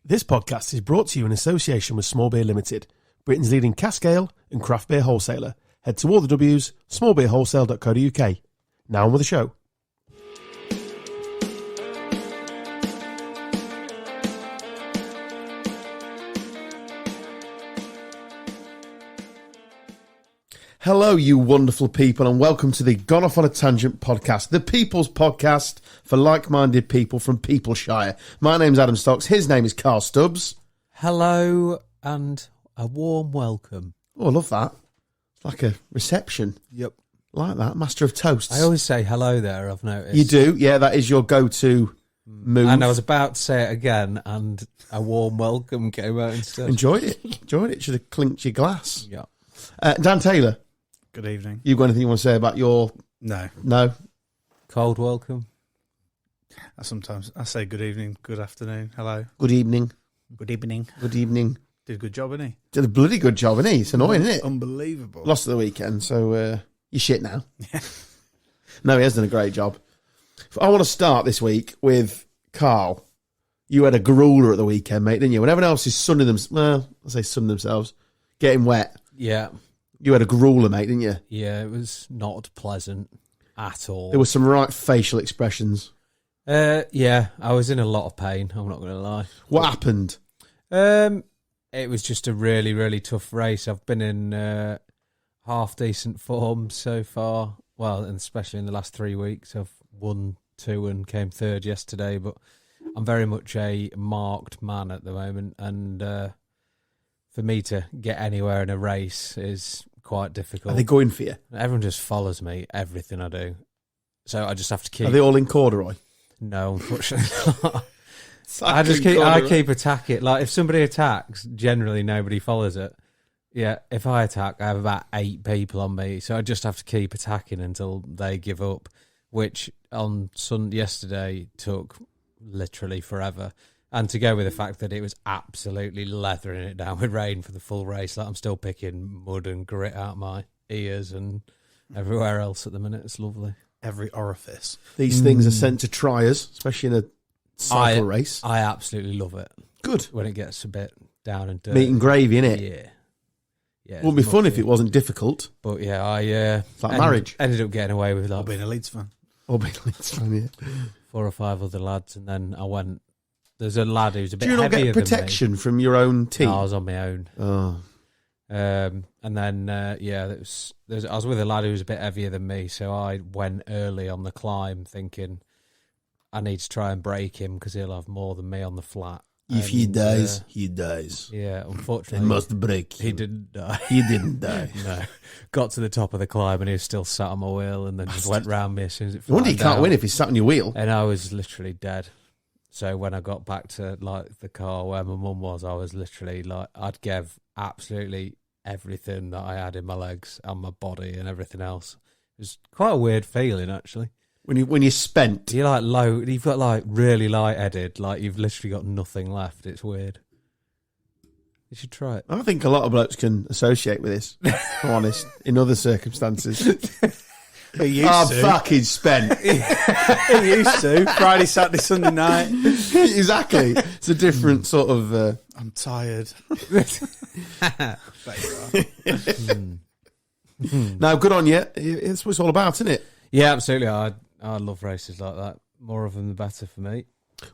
This podcast is brought to you in association with Small Beer Ltd, Britain's leading cask ale and craft beer wholesaler. Head to all the W's, smallbeerwholesale.co.uk. Now on with the show. Hello, you wonderful people, and welcome to the Gone Off on a Tangent podcast, the people's podcast for like-minded people from Peopleshire. My name's Adam Stocks. His name is Carl Stubbs. Hello, and a warm welcome. Oh, I love that. It's like a reception. Yep. Like that. Master of toasts. I always say hello there, I've noticed. You do? Yeah, that is your go-to move. And I was about to say it again, and a warm welcome came out instead. Enjoyed it. Enjoyed it. Should have clinked your glass. Yeah. Dan Taylor. Good evening. You got anything you want to say about your... No. No? Cold welcome. Sometimes I say good evening, good afternoon, hello. Good evening. Good evening. Good evening. Did a good job, didn't he? Did a bloody good job, isn't he? It's annoying, isn't it? Unbelievable. Lost at the weekend, so you're shit now. Yeah. No, he has done a great job. I want to start this week with Carl. You had a grueler at the weekend, mate, didn't you? When everyone else is sunning themselves, getting wet. Yeah. You had a grueler, mate, didn't you? Yeah, it was not pleasant at all. There were some right facial expressions. Yeah, I was in a lot of pain, I'm not going to lie. What happened? It was just a really, really tough race. I've been in half-decent form so far. Well, and especially in the last 3 weeks. I've won 2 and came third yesterday, but I'm very much a marked man at the moment, and for me to get anywhere in a race is quite difficult. Are they going for you? Everyone just follows me, everything I do. So I just have to keep... Are they all in corduroy? No, unfortunately not. I keep attacking. Like, if somebody attacks, generally nobody follows it. Yeah, if I attack, I have about 8 people on me, so I just have to keep attacking until they give up, which on yesterday took literally forever. And to go with the fact that it was absolutely leathering it down with rain for the full race, like I'm still picking mud and grit out my ears and everywhere else at the minute. It's lovely. Every orifice. These things are sent to triers, especially in a cycle race. I absolutely love it. Good. When it gets a bit down and dirty. Meat and gravy, innit? Yeah. Yeah. Wouldn't be fun if it wasn't difficult. But yeah, it's like marriage. Ended up getting away with Or like being a Leeds fan. Or being a Leeds fan, yeah. 4 or 5 other lads, and then I went. There's a lad who's a bit heavier than me. Do you not get protection from your own team? No, I was on my own. Oh. And then, I was with a lad who was a bit heavier than me, so I went early on the climb thinking I need to try and break him because he'll have more than me on the flat. If he dies, he dies. Yeah, unfortunately. He must break him. He didn't die. He didn't die. No. Got to the top of the climb and he was still sat on my wheel and then just went round me as soon as it No wonder flattened he can't out. win if he's sat on your wheel. And I was literally dead. So when I got back to like the car where my mum was, I was literally like, I'd give absolutely everything that I had in my legs and my body and everything else. It was quite a weird feeling, actually. When you're spent. You're like low, you've got like really lightheaded, like you've literally got nothing left. It's weird. You should try it. I think a lot of blokes can associate with this, if I'm honest, in other circumstances. I'm fucking spent. He used to. Friday, Saturday, Sunday night. Exactly. It's a different sort of... I'm tired. No, good on you. It's what it's all about, isn't it? Yeah, absolutely. I love races like that. More of them, the better for me.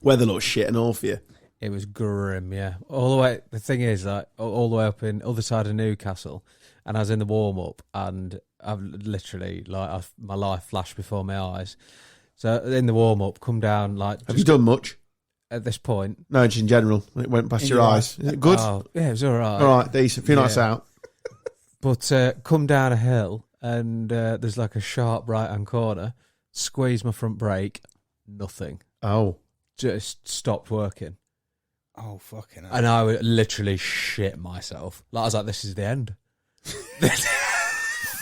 Weather looks shit and all for you. It was grim, yeah. All the way. The thing is, like, all the way up in other side of Newcastle, and I was in the warm up, and I've literally my life flashed before my eyes. So in the warm up, come down like. Have you done much at this point? No, just in general. When it went past your eyes. Is it good? Oh, yeah, it was all right. All right, decent. A few nights out. But come down a hill, and there's like a sharp right hand corner. Squeeze my front brake, nothing. Oh, just stopped working. Oh, fucking hell. And I would literally shit myself. Like, I was like, this is the end.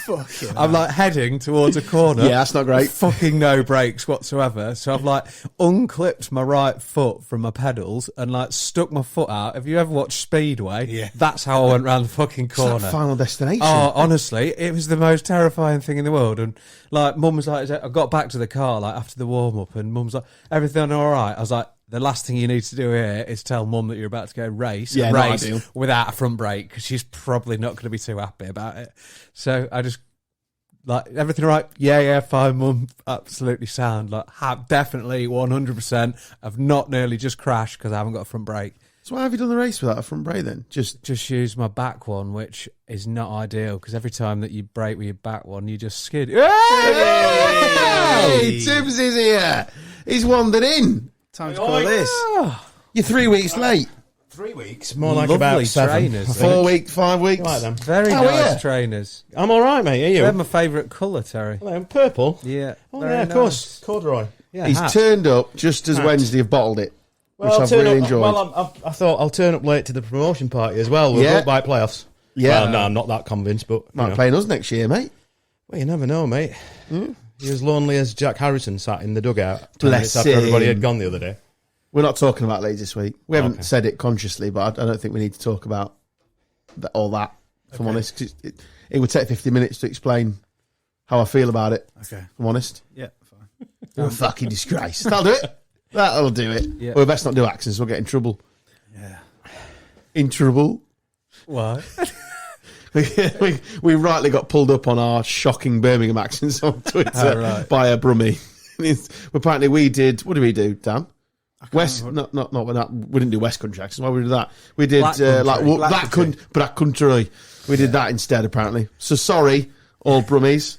Fucking I'm like heading towards a corner. Yeah, that's not great. Fucking no brakes whatsoever. So I've like unclipped my right foot from my pedals and like stuck my foot out. Have you ever watched Speedway? Yeah. That's how I went round the fucking corner. It's that Final Destination. Oh, honestly, it was the most terrifying thing in the world. And like, Mum was like, I got back to the car like after the warm up, and Mum's like, everything all right? I was like, the last thing you need to do here is tell Mum that you're about to go race Yeah, not ideal. without a front brake, because she's probably not going to be too happy about it. So I just, like, everything right? Yeah, fine, Mum. Absolutely sound. Like, definitely 100%. I've not nearly just crashed because I haven't got a front brake. So why have you done the race without a front brake then? Just use my back one, which is not ideal, because every time that you brake with your back one, you just skid. Hey, Tibbs is here. He's wandered in. Time to call this. You're 3 weeks late. 3 weeks? More like Lovely about 7. trainers. 4 weeks, 5 weeks. Like them. Very How are nice you? trainers. I'm all right, mate. Are you? They're my favourite colour, Terry. Hello, purple? Yeah. Oh, very yeah, of nice. course. Corduroy. Yeah, He's hat. turned up just as Hat. Wednesday have bottled it, which I'll I've turn really up- enjoyed. Well, I thought I'll turn up late to the promotion party as well. We'll Yeah. go by playoffs. Yeah. Well, no, I'm not that convinced, but... Might you know. play us next year, mate. Well, you never know, mate. You're as lonely as Jack Harrison sat in the dugout 10 Bless minutes after everybody him. had gone the other day. We're not talking about Leeds this week. We haven't Okay. said it consciously, but I don't think we need to talk about all that, if I'm honest. 'Cause it would take 50 minutes to explain how I feel about it, Okay. if I'm honest. Yeah, fine. You're a fucking disgrace. That'll do it. That'll do it. Yeah. Well, we best not do accents. We'll get in trouble. Yeah. In trouble. Why? We rightly got pulled up on our shocking Birmingham accents on Twitter Oh, right. by a Brummie. Apparently we did, what did we do, Dan? West, remember. we didn't do West Country accents. Why would we do that? We did Black Country. Black Country. We did that instead, apparently. So sorry, all Brummies.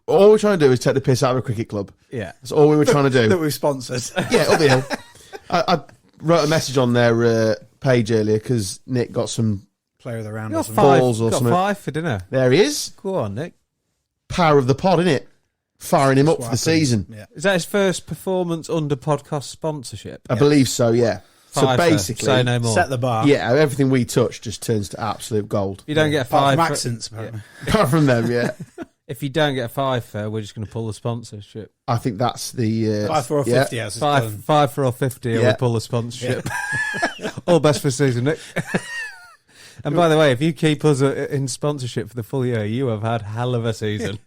All we're trying to do is take the piss out of a cricket club. Yeah. That's all we were trying to do. That we've sponsored. Yeah, up the hill. I wrote a message on their page earlier because Nick got some. Player of the round You or got something. Balls or got something. 5 for dinner. There he is. Go on, Nick. Power of the pod, innit? Firing him up That's for what the happens. season. Yeah. Is that his first performance under podcast sponsorship? I believe so, yeah. So Fiver, basically, say no more. Set the bar. yeah, everything we touch just turns to absolute gold. If you don't get a Apart 5 from for, accents, apparently. Apart from them, yeah. if you don't get a 5 for, we're just going to pull the sponsorship. I think that's the 5 for or yeah. 50 hours. 5 for or 50, Yeah. and we pull the sponsorship. All best for season, Nick. And by the way, if you keep us in sponsorship for the full year, you have had hell of a season.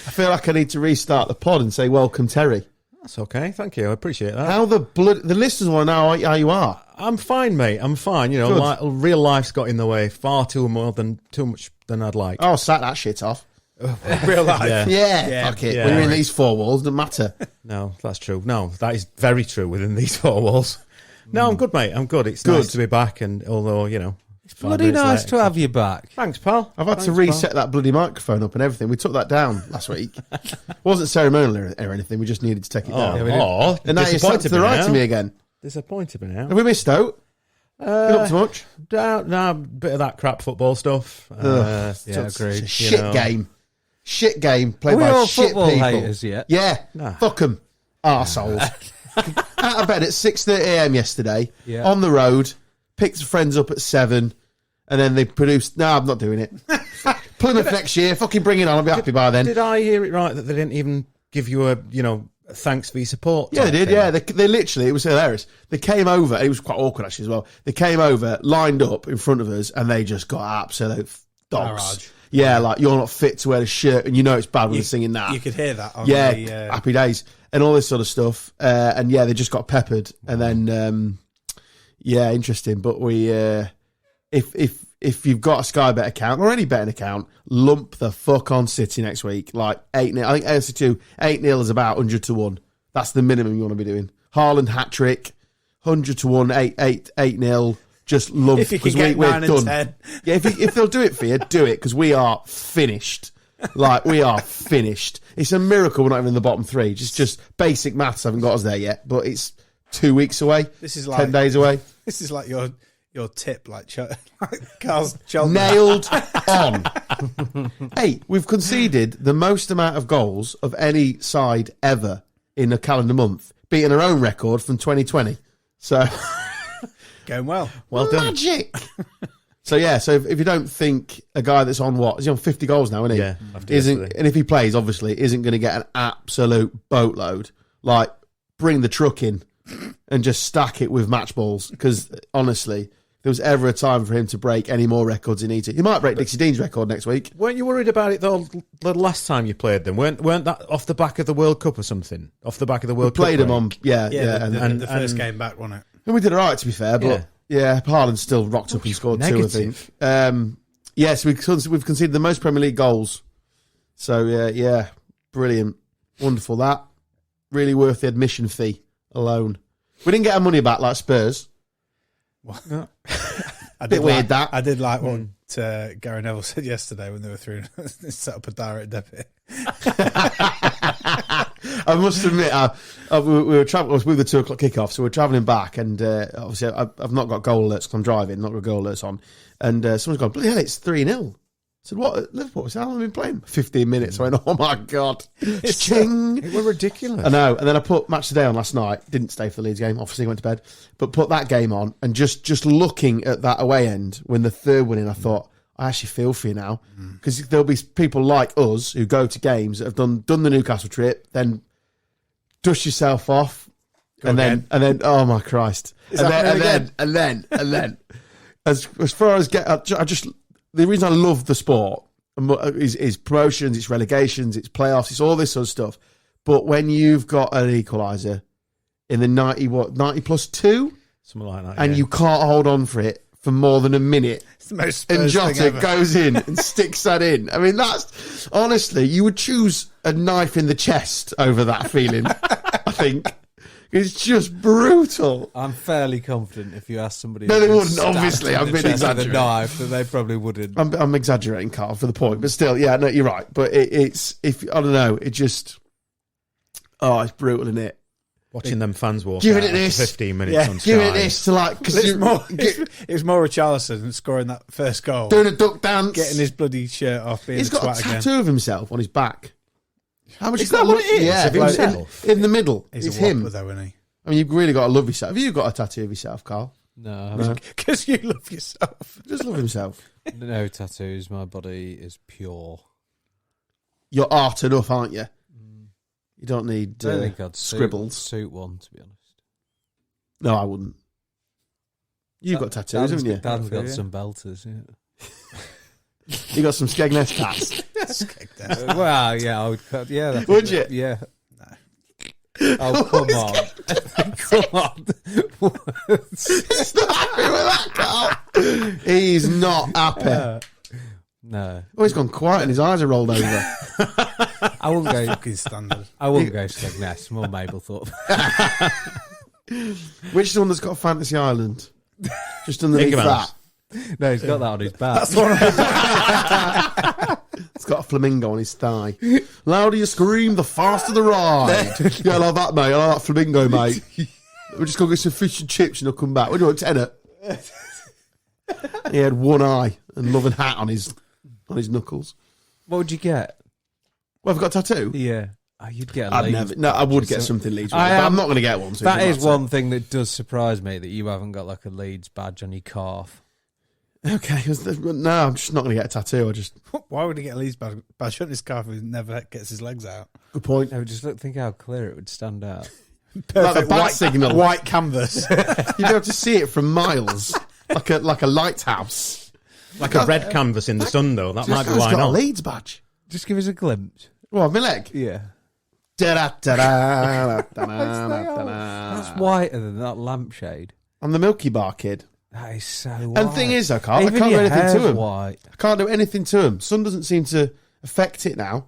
I feel like I need to restart the pod and say welcome, Terry. That's okay. Thank you. I appreciate that. How the listeners want to know how you are. I'm fine, mate. I'm fine. You know, Good. real life's got in the way far too much than I'd like. Oh, sack that shit off. Real life. Yeah. Yeah, Yeah. fuck it. Yeah. When you're in these four walls, doesn't matter. No, that's true. No, that is very true within these 4 walls. No, I'm good, mate. I'm good. It's Good. nice to be back, and although, you know... It's bloody nice to have you back. Thanks, pal. I've had to Thanks, reset that bloody microphone up and everything. We took that down last week. It wasn't ceremonial or anything. We just needed to take it pal. down. we did. And now you're sat to the right now. to me again. Disappointed me now. Have we missed out? Been up to much? No, a bit of that crap football stuff. Yeah, It's agreed. a shit game. Shit game played Are we by all shit football people. haters yet? Yeah. Nah. Fuck them. Arseholes. Out of bed at 6:30am yesterday. Yeah. On the road. Picked friends up at 7. And then they produced... No, I'm not doing it. Plymouth next year. Fucking bring it on. I'll be happy by then. Did I hear it right that they didn't even give you a, thanks for your support? Yeah, they type did. thing? Yeah, they literally, it was hilarious. They came over, and it was quite awkward actually as well. They came over, lined up in front of us, and they just got absolute dogs. Barrage. Yeah, like you're not fit to wear a shirt, and you know it's bad when they're singing that. You could hear that on Yeah, the... happy days and all this sort of stuff. And yeah, they just got peppered, and then yeah, interesting. But we, if you've got a Sky Bet account or any betting account, lump the fuck on City next week. Like 8-0. I think AFC2 8-0 is about 100 to 1. That's the minimum you want to be doing. Haaland hat trick, 100 to 1, 8-0. Just lump If you can because get we're 9 and done. 10. Yeah, if they'll do it for you, do it because we are finished. Like we are finished. It's a miracle we're not even in the bottom 3. Just basic maths haven't got us there yet, but it's 2 weeks away. This is 10 like... days away. This is like your tip, like Carl's Cheltenham. Nailed on. Hey, we've conceded the most amount of goals of any side ever in a calendar month, beating our own record from 2020. So, Going well. Well done. magic. So yeah, so if you don't think a guy that's on what is he on 50 goals now, isn't he? Yeah, after isn't yesterday. and if he plays, obviously, isn't going to get an absolute boatload. Like, bring the truck in and just stack it with match balls because honestly. there was ever a time for him to break any more records in E2. He might break Dixie Dean's record next week. Weren't you worried about it though? The last time you played them, weren't that off the back of the World Cup or something? Off the back of the World Cup. Played him on, Yeah, the first game back, wasn't it? And we did all right, to be fair, but Haaland still rocked up and scored negative. 2, I think. Yes, we've conceded the most Premier League goals. So, brilliant. Wonderful, that. Really worth the admission fee alone. We didn't get our money back like Spurs. Well, Bit weird, that. I did like what Gary Neville said yesterday when they were through set up a direct debit. I must admit, we were traveling. I was with the 2 o'clock kickoff, so we're travelling back, and obviously I've not got goal alerts because I'm driving, not got goal alerts on, and someone's gone, bloody hell, it's 3-0. I said, what? Liverpool? How long have we been playing? 15 minutes. I went, oh my God. Ching. It was ridiculous. I know. And then I put Match Today on last night. Didn't stay for the Leeds game. Obviously went to bed. But put that game on, and just looking at that away end when the third went in, I thought, I actually feel for you now. Because there'll be people like us who go to games that have done the Newcastle trip, then dust yourself off, and then, oh my Christ. And then, as far as the reason I love the sport is promotions, it's relegations, it's playoffs, it's all this sort of stuff. But when you've got an equaliser in the 90 plus 2, something like that, and you can't hold on for it for more than a minute, it's the most and Spurs thing Jota ever. goes in and sticks that in. I mean, that's honestly, you would choose a knife in the chest over that feeling. I think. It's just brutal. I'm fairly confident if you ask somebody. No, they who's wouldn't, stabbed obviously. in I've the been chest with exaggerating. a knife, that they probably wouldn't. I'm exaggerating, Carl, for the point, but still, yeah, no, you're right. But it's I don't know, it just, it's brutal, isn't it? Watching them fans walk Giving out it this. after 15 minutes on Sky. Giving it this to like, because It was more Richarlison scoring that first goal, doing a duck dance, getting his bloody shirt off, being he's a got a twat again. tattoo of himself on his back. How much Is that what it is? Yeah, Of like, himself? in the middle. He's It's a whopper, him. though, isn't he? I mean, you've really got to love yourself. Have you got a tattoo of yourself, Carl? No, Because you love yourself. Just love himself. no tattoos. My body is pure. You're art enough, aren't you? You don't need I don't think I'd scribbles. suit one, to be honest. No, I wouldn't. You've got tattoos, haven't you? Dan's got Yeah. some belters, yeah. You got some Skegness tats. Well, yeah, I would cut. Yeah, that's Would you? Yeah. Oh, come on. Come on. He's not happy with that, Carl. He's not happy. No. Oh, he's gone quiet and his eyes are rolled over. I wouldn't go. Fucking standard. I wouldn't go Skegness. More Mablethorpe. Which is the one that's got Fantasy Island? Just underneath Mickey Mouse. that. No, he's got that on his back. It's got a flamingo on his thigh. Louder you scream, the faster the ride. Yeah, I like that, mate. I like that flamingo, mate. We're just going to get some fish and chips and he'll come back. What do you want, tenner? He had one eye and loving hat on his knuckles. What would you get? Well, I've got a tattoo. Yeah. Oh, you'd get a I'd Leeds never. No, I would get badge. something Leeds. I But am- I'm not going to get one. So That it is doesn't one thing that does surprise me, that you haven't got like a Leeds badge on your calf. matter. Okay, no, I'm just not going to get a tattoo. I just Why would he get a Leeds badge on his car if he never gets his legs out? good point. No, just think how clear it would stand out. Like the bat signal. white canvas. You'd be able to see it from miles, like a lighthouse. Like a red canvas in the sun, though. That might be why got a not. Leeds badge. Just give us a glimpse. Well, my leg. Yeah. That's whiter than that lampshade. I'm the Milky Bar kid. That is so white. And the thing is, I can't Even do your anything hair's to him. white. I can't do anything to him. Sun doesn't seem to affect it now.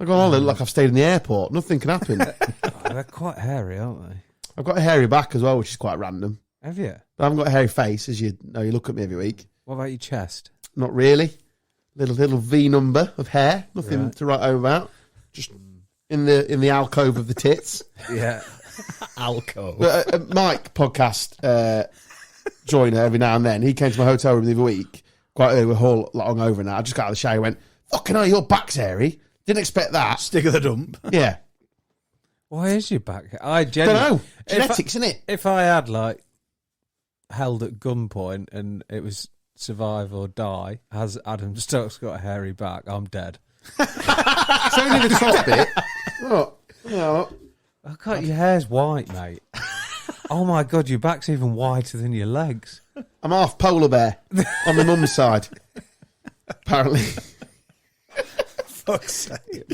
I go on like I've stayed in the airport. Nothing can happen. Oh, they're quite hairy, aren't they? I've got a hairy back as well, which is quite random. Have you? But I haven't got a hairy face, as you know. You look at me every week. What about your chest? Not really. Little V number of hair. Nothing Right. to write home about. Just in the alcove of the tits. Yeah. Alco. But Mike, podcast joiner every now and then, he came to my hotel room the other week, quite early, we're all long over now. I just got out of the shower, went, fucking hell, your back's hairy. Didn't expect that. Stick of the dump. Yeah. Why is your back? I Don't genuinely know. Genetics, isn't it? If I had like held at gunpoint and it was survive or die, has Adam Stokes got a hairy back? I'm dead. It's only the top bit. Oh, you know, I can't. Your hair's white, mate. Oh my God, your back's even wider than your legs. I'm half polar bear on my mum's side. Apparently. Fuck's sake.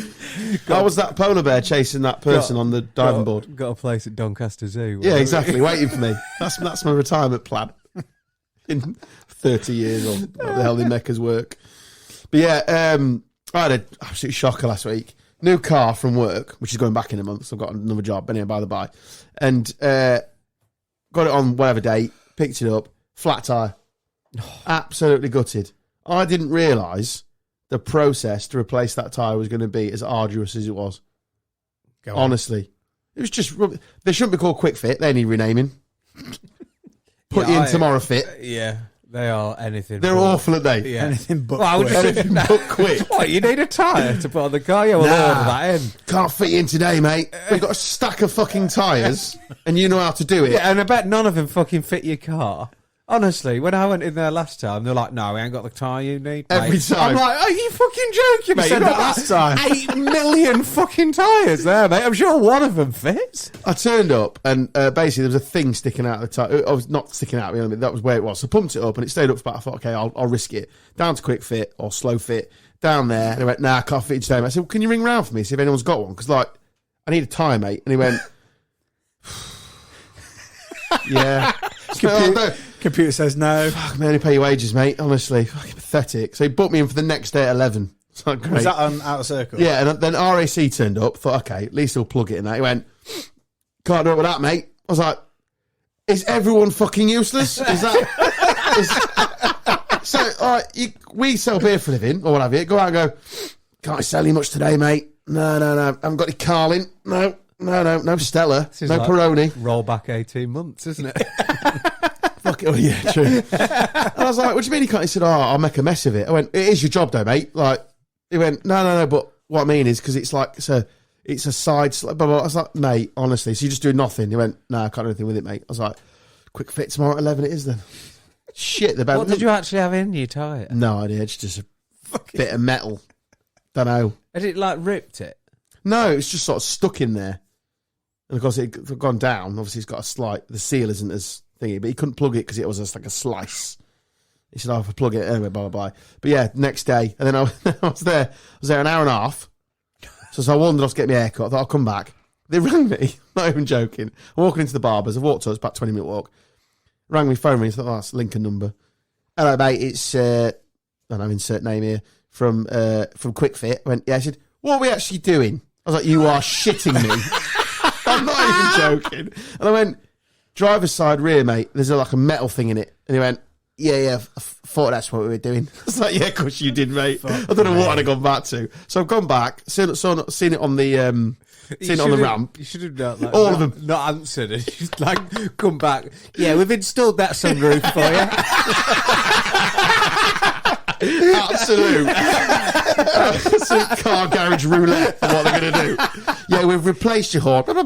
I was that polar bear chasing that person on the diving board. Got a place at Doncaster Zoo. Yeah, exactly. Waiting for me. That's my retirement plan. In 30 years or what the hell they make us work. But yeah, I had an absolute shocker last week. New car from work, which is going back in a month, so I've got another job, but anyway, by the by. And got it on whatever date, picked it up, flat tyre. Absolutely gutted. I didn't realise the process to replace that tyre was going to be as arduous as it was. Honestly. It was just... They shouldn't be called Quick Fit, they need renaming. Put you in tomorrow fit. Yeah, they are anything. They're awful, aren't they? Yeah. Anything but quick. Anything but quick. What, you need a tyre to put on the car? Yeah, we'll order that in. Can't fit you in today, mate. We've got a stack of fucking tyres and you know how to do it. Yeah, and I bet none of them fucking fit your car. Honestly, when I went in there last time, they're like, no, we ain't got the tyre you need, mate. Every time. I'm like, are you fucking joking, mate? You said that last time. 8 million fucking tyres there, mate. I'm sure one of them fits. I turned up and basically there was a thing sticking out of the tyre. I was not sticking out, that was where it was. So I pumped it up and it stayed up for about, I thought, okay, I'll risk it. Down to Quick Fit or Slow Fit. Down there. And he went, nah, I can't fit you today, mate. I said, well, can you ring round for me, see if anyone's got one? Because, like, I need a tyre, mate. And he went, yeah. Computer says no. Fuck, man, only pay your wages, mate. Honestly, fucking pathetic. So he booked me in for the next day at 11. It's like, great. Was that on Outer Circle? Yeah, and then RAC turned up. Thought, okay, at least he'll plug it in. That he went, can't do it with that, mate. I was like, is everyone fucking useless? Is that? So, all right, we sell beer for a living or what have you. Go out and go. Can't sell you much today, mate. No. Haven't got any Carlin. No, Stella. No like Peroni. Roll back 18 months, isn't it? Fuck it. Oh, yeah, true. And I was like, what do you mean you can't? He said, I'll make a mess of it. I went, it is your job though, mate. Like, he went, no, but what I mean is, because it's like, it's a side, blah, blah, blah. I was like, mate, honestly, so you just do nothing? He went, no, I can't do anything with it, mate. I was like, Quick Fit tomorrow at 11 it is then. Shit, the band. What did you actually have in your tyre? No idea, it's just a bit of metal. Don't know. Had it like ripped it? No, it's just sort of stuck in there. And of course, it had gone down. Obviously, it's got a slight, the seal isn't as thingy, but he couldn't plug it because it was just like a slice. He said, I'll plug it anyway, blah, blah, blah. But yeah, next day, and then I was there an hour and a half. So I wandered off to get my haircut. I thought I'll come back. They rang me, not even joking. I'm walking into the barber's. I've walked to it, it's about a 20-minute walk. Rang me, phone me. I thought, oh, that's Lincoln number. Hello, mate. It's, I don't know, insert name here, from Quick Fit. I went, yeah. I said, what are we actually doing? I was like, you are shitting me. I'm not even joking. And I went, driver's side rear, mate. There's like a metal thing in it. And he went, yeah, I thought that's what we were doing. I was like, yeah, of course you did, mate. I don't know what I'd have gone back to. So I've gone back, seen it on the ramp. You should have done that. All of them. Not answered it. Just like, come back. Yeah, we've installed that sunroof for you. Absolute car garage roulette for what they're going to do. Yeah, we've replaced your horn. It's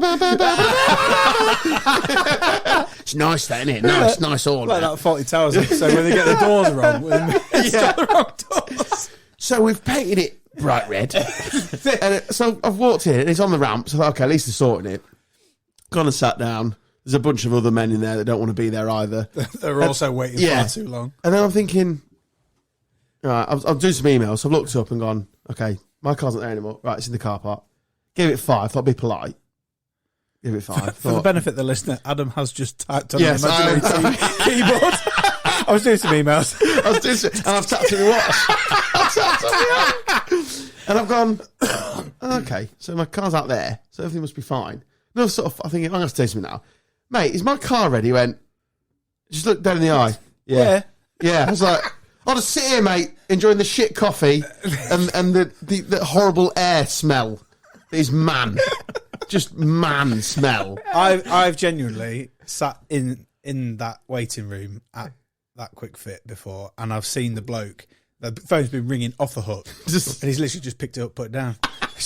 nice, that, isn't it? Nice all. Like that 40 Towers episode where they get the doors wrong. Yeah. The wrong doors. So we've painted it bright red. And so I've walked in and it's on the ramp. So I thought, okay, at least they're sorting it. Gone and sat down. There's a bunch of other men in there that don't want to be there either. They're also waiting far too long. And then I'm thinking, right, I'll do some emails. I've looked up and gone, okay, my car's not there anymore. Right, it's in the car park. Gave it 5. Thought I'd be polite. Give it 5. For the benefit of the listener, Adam has just typed on Yes, an imaginary keyboard. I was doing some emails. And I've tapped it with what? And I've gone, okay, so my car's out there, so everything must be fine. No, sort of, I think I'm going to have to say something now. Mate, is my car ready? He went, just look dead in the eye. Yeah. I was like, I'll just sit here, mate, enjoying the shit coffee and the horrible air smell. That is just man smell. I've genuinely sat in that waiting room at that Quick Fit before, and I've seen the bloke. The phone's been ringing off the hook, and he's literally just picked it up, put it down.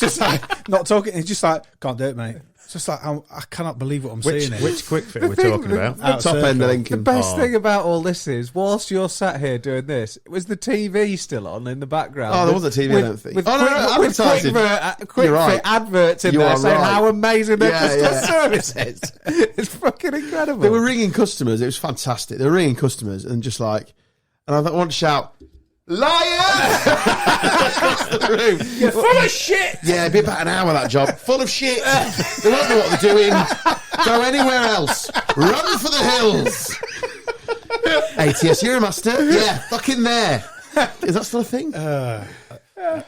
It's just like not talking. It's just like can't do it, mate. It's just like I cannot believe what I'm seeing. Which quick fit are we talking about? Top end of The Lincoln. best thing about all this is, whilst you're sat here doing this, was the TV still on in the background? Oh, there was a TV, I don't think. With Oh, no, quick advertising. quick You're right. fit adverts in You there are saying right. how amazing their Yeah, customer yeah. service is. It's fucking incredible. They were ringing customers. It was fantastic. They were ringing customers and just like, and I want to shout, liar! Across the room. You're full of shit. Yeah, it'd be about an hour, that job. Full of shit. They won't know what they're doing. Go anywhere else. Run for the hills. ATS Euromaster? Yeah, fucking there. Is that still a thing? I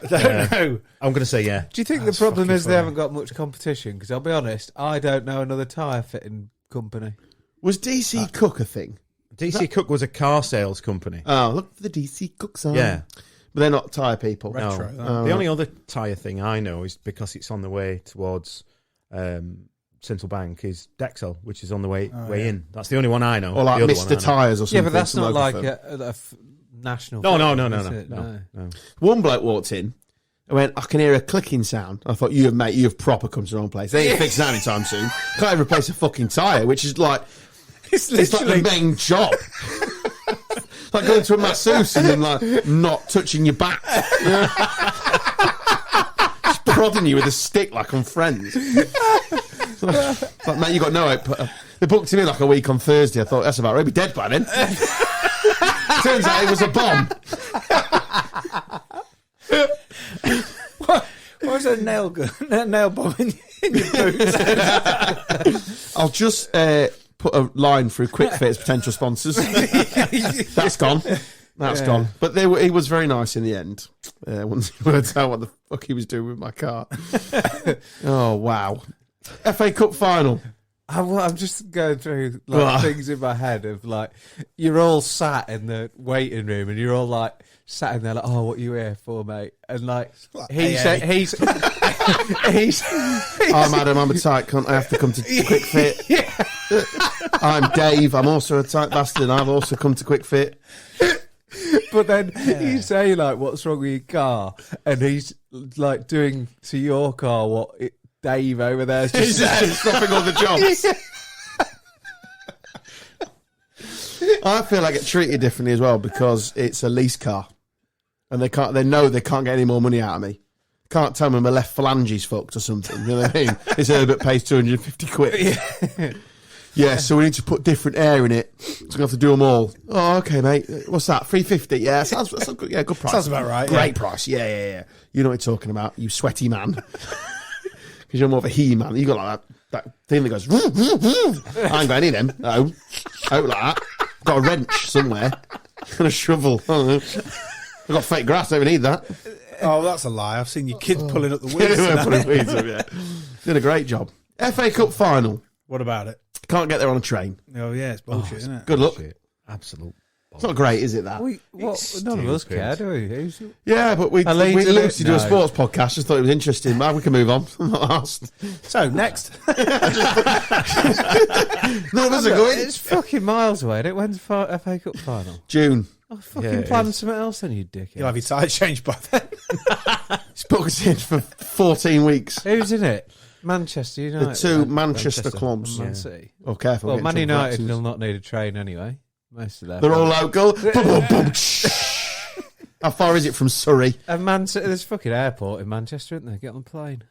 don't know. I'm going to say yeah. Do you think the problem is they haven't got much competition? Because I'll be honest, I don't know another tyre fitting company. Was DC Cook a thing? DC Cook was a car sales company. Oh, look for the DC Cook sign. Yeah. But they're not tyre people. Retro. No. The only other tyre thing I know is because it's on the way towards Central Bank is Dexel, which is on the way in. That's the only one I know. Or like The other one I Mr. know. Tyres or something. Yeah, but that's some not local like firm. a national. No. firm, is it? No. One bloke walked in. I went, I can hear a clicking sound. I thought, you've proper come to the wrong place. They ain't fixing that anytime soon. Can't even replace a fucking tyre, which is like, it's like the main job. Like going to a masseuse and then like not touching your back. Just prodding you with a stick like on Friends. It's like, mate, you got no hope. They booked him in like a week on Thursday. I thought, that's about right. He'll be dead by then. Turns out it was a bomb. What was a nail bomb in your boots? I'll just put a line through Quick Fit as potential sponsors. That's gone. That's gone. But he was very nice in the end. Once he worked out what the fuck he was doing with my car. Oh, wow. FA Cup final. I'm just going through like things in my head of like you're all sat in the waiting room and you're all like sat in there like, oh, what are you here for, mate? And like he's I'm Adam, I'm a tight cunt. I have to come to Quick Fit. I'm Dave. I'm also a tight bastard and I've also come to Quick Fit. But then you say like, what's wrong with your car? And he's like doing to your car what Dave over there is He's just stopping all the jobs. I feel I get treated differently as well because it's a lease car, and they know they can't get any more money out of me. Can't tell me my left phalange's fucked or something. You know what I mean? This Herbert pays 250 quid. Yeah, so we need to put different air in it. So we have to do them all. Oh, okay, mate. What's that? 350. Yeah, sounds good. Yeah, good price. Sounds about right. Great price. Yeah. You know what you're talking about, you sweaty man. Because you're more of a he-man. You got like that thing that goes. I ain't got any of them. No, out like that. Got a wrench somewhere and a shovel. I don't know. I've got fake grass. Don't even need that. Oh, that's a lie. I've seen your kids pulling up the weeds. Putting weeds up, yeah. Did a great job. FA Cup final. What about it? Can't get there on a train. Oh, yeah, it's bullshit, isn't it? Good luck. Absolute. It's not great, is it? That. None of us care, do we? Yeah, but we Leeds, Lucy do a no. sports podcast. Just thought it was interesting. Man, we can move on. I'm not asked. So, next. None of us are going. It's fucking miles away. It when's the FA Cup final? June. Oh, fucking plan something else then, you dickhead. You'll have your tyre changed by then. It's booked in for 14 weeks. Who's in it? Manchester United. The two Manchester clubs. Man City. Oh, careful. Well, get in Man trouble for United actions. will not need a train anyway. Most of them. They're all local. How far is it from Surrey? And Man City, there's a fucking airport in Manchester, isn't there? Get on the plane.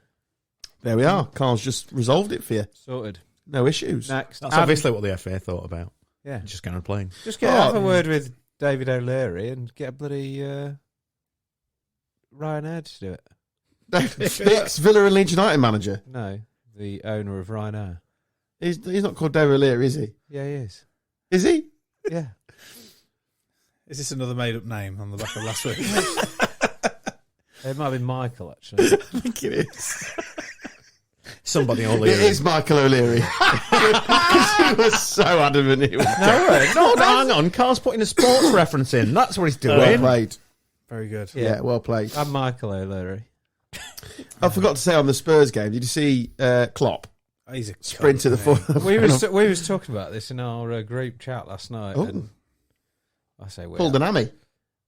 There we are. Carl's just resolved it for you. Sorted. No issues. Next. That's obviously what the FA thought about. Yeah. Just kind of playing. Just have a word with David O'Leary and get a bloody Ryanair to do it. The ex-Villa and Leeds United manager. No, the owner of Ryanair. He's not called David O'Leary, is he? Yeah, he is. Is he? Yeah. Is this another made-up name on the back of last week? It might be Michael, actually. I think it is. Somebody O'Leary. It is Michael O'Leary. He was so adamant he was. No, hang on. Carl's putting a sports reference in. That's what he's doing. Well played. Very good. Yeah, well played. I'm Michael O'Leary. I forgot to say on the Spurs game, did you see Klopp Oh, he's a sprint to the cunt, foot? We was talking about this in our group chat last night. Oh. And I say we Pulled an hammy.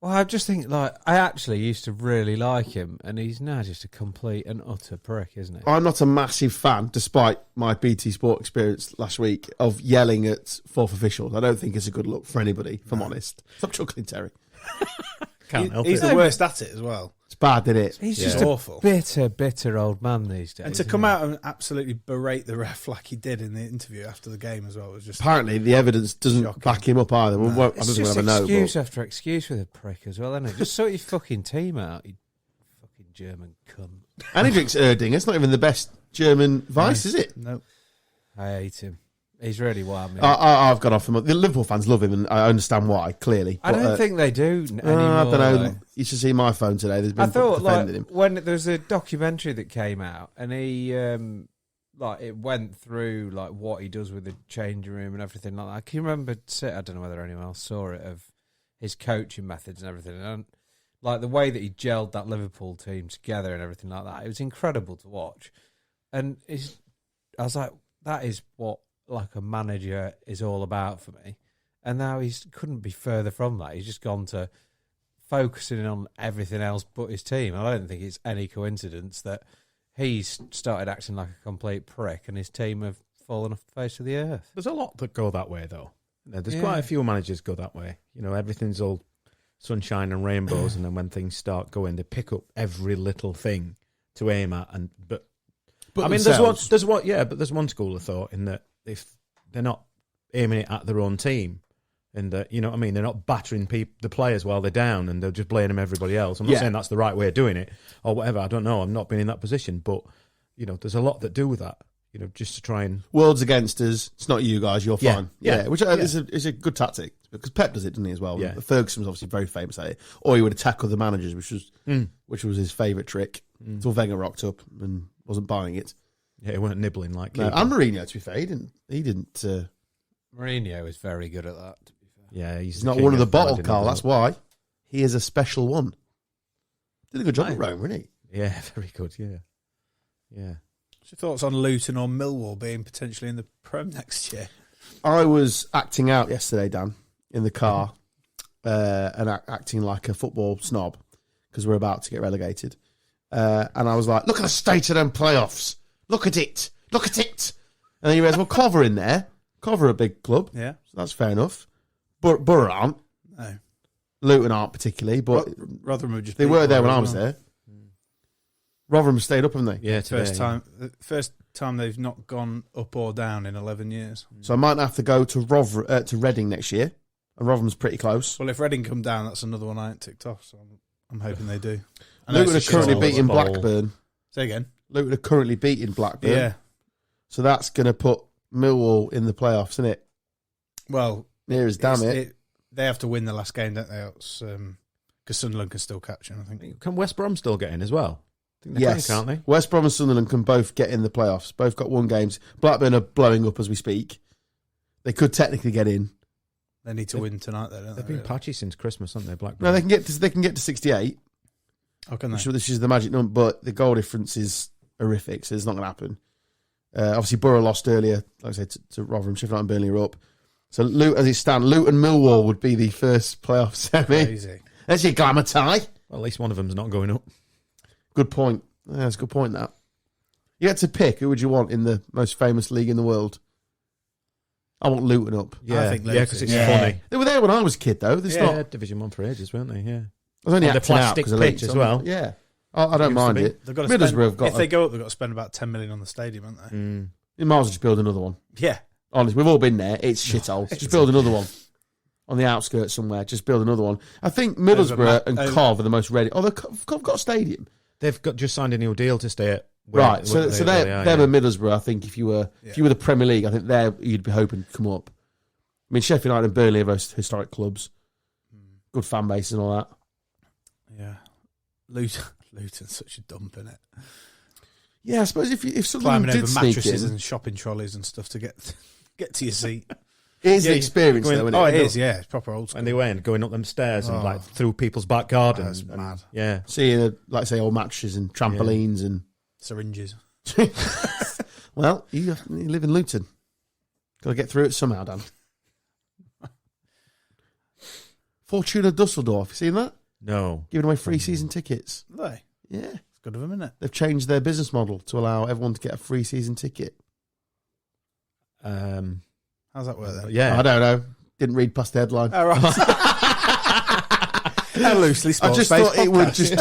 Well, I just think, like, I actually used to really like him, and he's now just a complete and utter prick, isn't he? I'm not a massive fan, despite my BT Sport experience last week, of yelling at fourth officials. I don't think it's a good look for anybody, if I'm honest. Stop chuckling, Terry. Can't help He's it. the worst at it as well. It's bad, isn't it? He's Yeah. just Awful. a bitter old man these days. And to isn't come he? out and absolutely berate the ref like he did in the interview after the game as well was just Apparently, the evidence doesn't Shocking. back him up either. I don't It's think we'll just ever know. excuse But after excuse with a prick as well, isn't it? Just sort your fucking team out, you fucking German cunt. and he drinks Erding. It's not even the best German vice, is it? no. I hate him. He's really wild me. I've got off him. The Liverpool fans love him, and I understand why, clearly. I don't think they do anymore. I don't know. though. You should see my phone today. There's been I thought defending like him. when there was a documentary that came out, and he like it went through like what he does with the changing room and everything like that. I can remember. I don't know whether anyone else saw it of his coaching methods and everything, and like the way that he gelled that Liverpool team together and everything like that. It was incredible to watch, and I was like, that is what like a manager is all about for me. And now he couldn't be further from that. He's just gone to focusing on everything else but his team. I don't think it's any coincidence that he's started acting like a complete prick and his team have fallen off the face of the earth. There's a lot that go that way, though. There's Yeah. quite a few managers go that way. You know, everything's all sunshine and rainbows, and then when things start going, they pick up every little thing to aim at. But I mean, themselves. there's one school of thought in that if they're not aiming it at their own team, and that, you know what I mean, they're not battering the players while they're down, and they're just blaming everybody else. I'm not saying that's the right way of doing it or whatever. I don't know. I've not been in that position, but you know, there's a lot that do with that. You know, just to try and World's against us. It's not you guys. You're Yeah. fine. Yeah. Which Yeah. is a good tactic because Pep does it, doesn't he, as well? Yeah. Ferguson was obviously very famous at it. Or he would attack other managers, which was his favourite trick. Until Wenger rocked up and wasn't buying it. yeah, it weren't nibbling like No, Keegan. and Mourinho, to be fair, he didn't. Mourinho is very good at that, to be fair. Yeah, He's not one of the bottle, Carl. That's why he is a special one. Did a good job at Rome, didn't he? Yeah, very good. Yeah. What's your thoughts on Luton or Millwall being potentially in the Prem next year? I was acting out yesterday, Dan, in the car, and acting like a football snob because we're about to get relegated. And I was like, look at the state of them playoffs. Look at it. Look at it. And then you realize, well, Cover in there. Cover a big club. Yeah. So that's fair enough. Borough aren't. No. Luton aren't particularly, but Rotherham would just they beat were there when Borough I as was well. there. Rotherham stayed up, haven't they? Yeah, today, First time they've not gone up or down in 11 years. So I might have to go to Reading next year. And Rotherham's pretty close. Well, if Reading come down, that's another one I ain't ticked off. So I'm hoping they do. I know Luton are it's a currently shithole, beating but- Blackburn. Say again. Luton are currently beating Blackburn. Yeah. So that's going to put Millwall in the playoffs, isn't it? Well, Near as damn it. they have to win the last game, don't they? Because Sunderland can still catch them, I think. Can West Brom still get in as well? I think they Yes. can, can't they? West Brom and Sunderland can both get in the playoffs. Both got one games. Blackburn are blowing up as we speak. They could technically get in. They need to win tonight, though, don't They've they? been patchy since Christmas, haven't they? Blackburn. No, they can get to 68. How can they? Which is the magic number, but the goal difference is horrific, so it's not going to happen. Obviously, Borough lost earlier, like I said, to Rotherham. Sheffield United and Burnley are up. So, as it stands, Luton Millwall would be the first playoff semi. Crazy. There's your glamour tie. Well, at least one of them's not going up. Good point. Yeah, that's a good point, that. You had to pick who would you want in the most famous league in the world. I want Luton up. Yeah, think yeah, Luton. because it's Yeah. funny. They were there when I was a kid, though. There's Yeah, not. Division 1 for ages, weren't they? Yeah. I was only On the acting out plastic 'cause of pitch Leeds. as well. Yeah. I don't Used to mind be. it. They've got to Middlesbrough spend, have got if they go up, they've got to spend about 10 million on the stadium, haven't they? Mm. You might as well just build another one. Yeah. Honestly, we've all been there. It's shithole. Just build another one. On the outskirts somewhere. Just build another one. I think Middlesbrough and Cov are the most ready. Oh, they've got a stadium. They've just signed a new deal to stay at. where- Right. So where them they are, and Middlesbrough, I think if you were the Premier League, I think there you'd be hoping to come up. I mean, Sheffield United and Burnley are both historic clubs. Good fan base and all that. Yeah. Luton's such a dump, innit? Yeah, I suppose if something Climbing did over sneak mattresses in, and shopping trolleys and stuff to get to your seat. it is the experience, going- though, isn't Oh, it? it is, yeah. It's proper old school. And they went going up them stairs and Oh. like through people's back garden. That's mad. Yeah. Seeing, like I say, old mattresses and trampolines and... Syringes. Well, you live in Luton. Got to get through it somehow, Dan. Fortuna Dusseldorf. You seen that? No. Giving away free season tickets. They? Yeah. It's good of them, isn't it? They've changed their business model to allow everyone to get a free season ticket. How's that work then? Yeah. I don't know. Didn't read past the headline. All right. A loosely I just thought it would just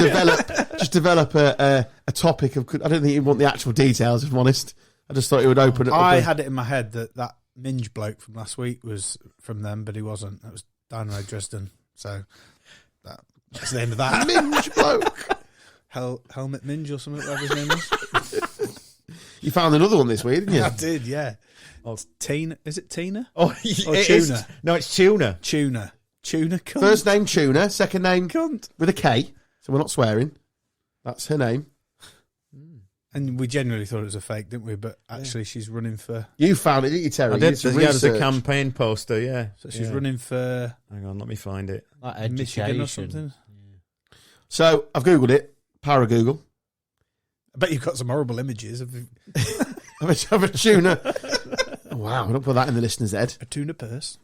develop a topic of. I don't think you want the actual details, if I'm honest. I just thought it would open it up. I had it in my head that Minge bloke from last week was from them, but he wasn't. That was Dynamo Dresden. So that's the end of that. Minge bloke. Helmet Minge or something, whatever his name was. You found another one this week, didn't you? I did, yeah. It's Tina. Is it Tina? Oh, Or it tuna? is. No, it's tuna. Tuna. Tuna cunt. First name Tuna, second name cunt. with a K, so we're not swearing. That's her name. And we genuinely thought it was a fake, didn't we? But actually, she's running for. You found it, didn't you, Terry? I You did. some There's a research. campaign poster, yeah. So she's Yeah. running for Hang on, let me find it. Like Michigan or education. something. So I've googled it. Para Google. I bet you've got some horrible images of Of a tuna. Wow, I don't put that in the listener's head. a tuna purse.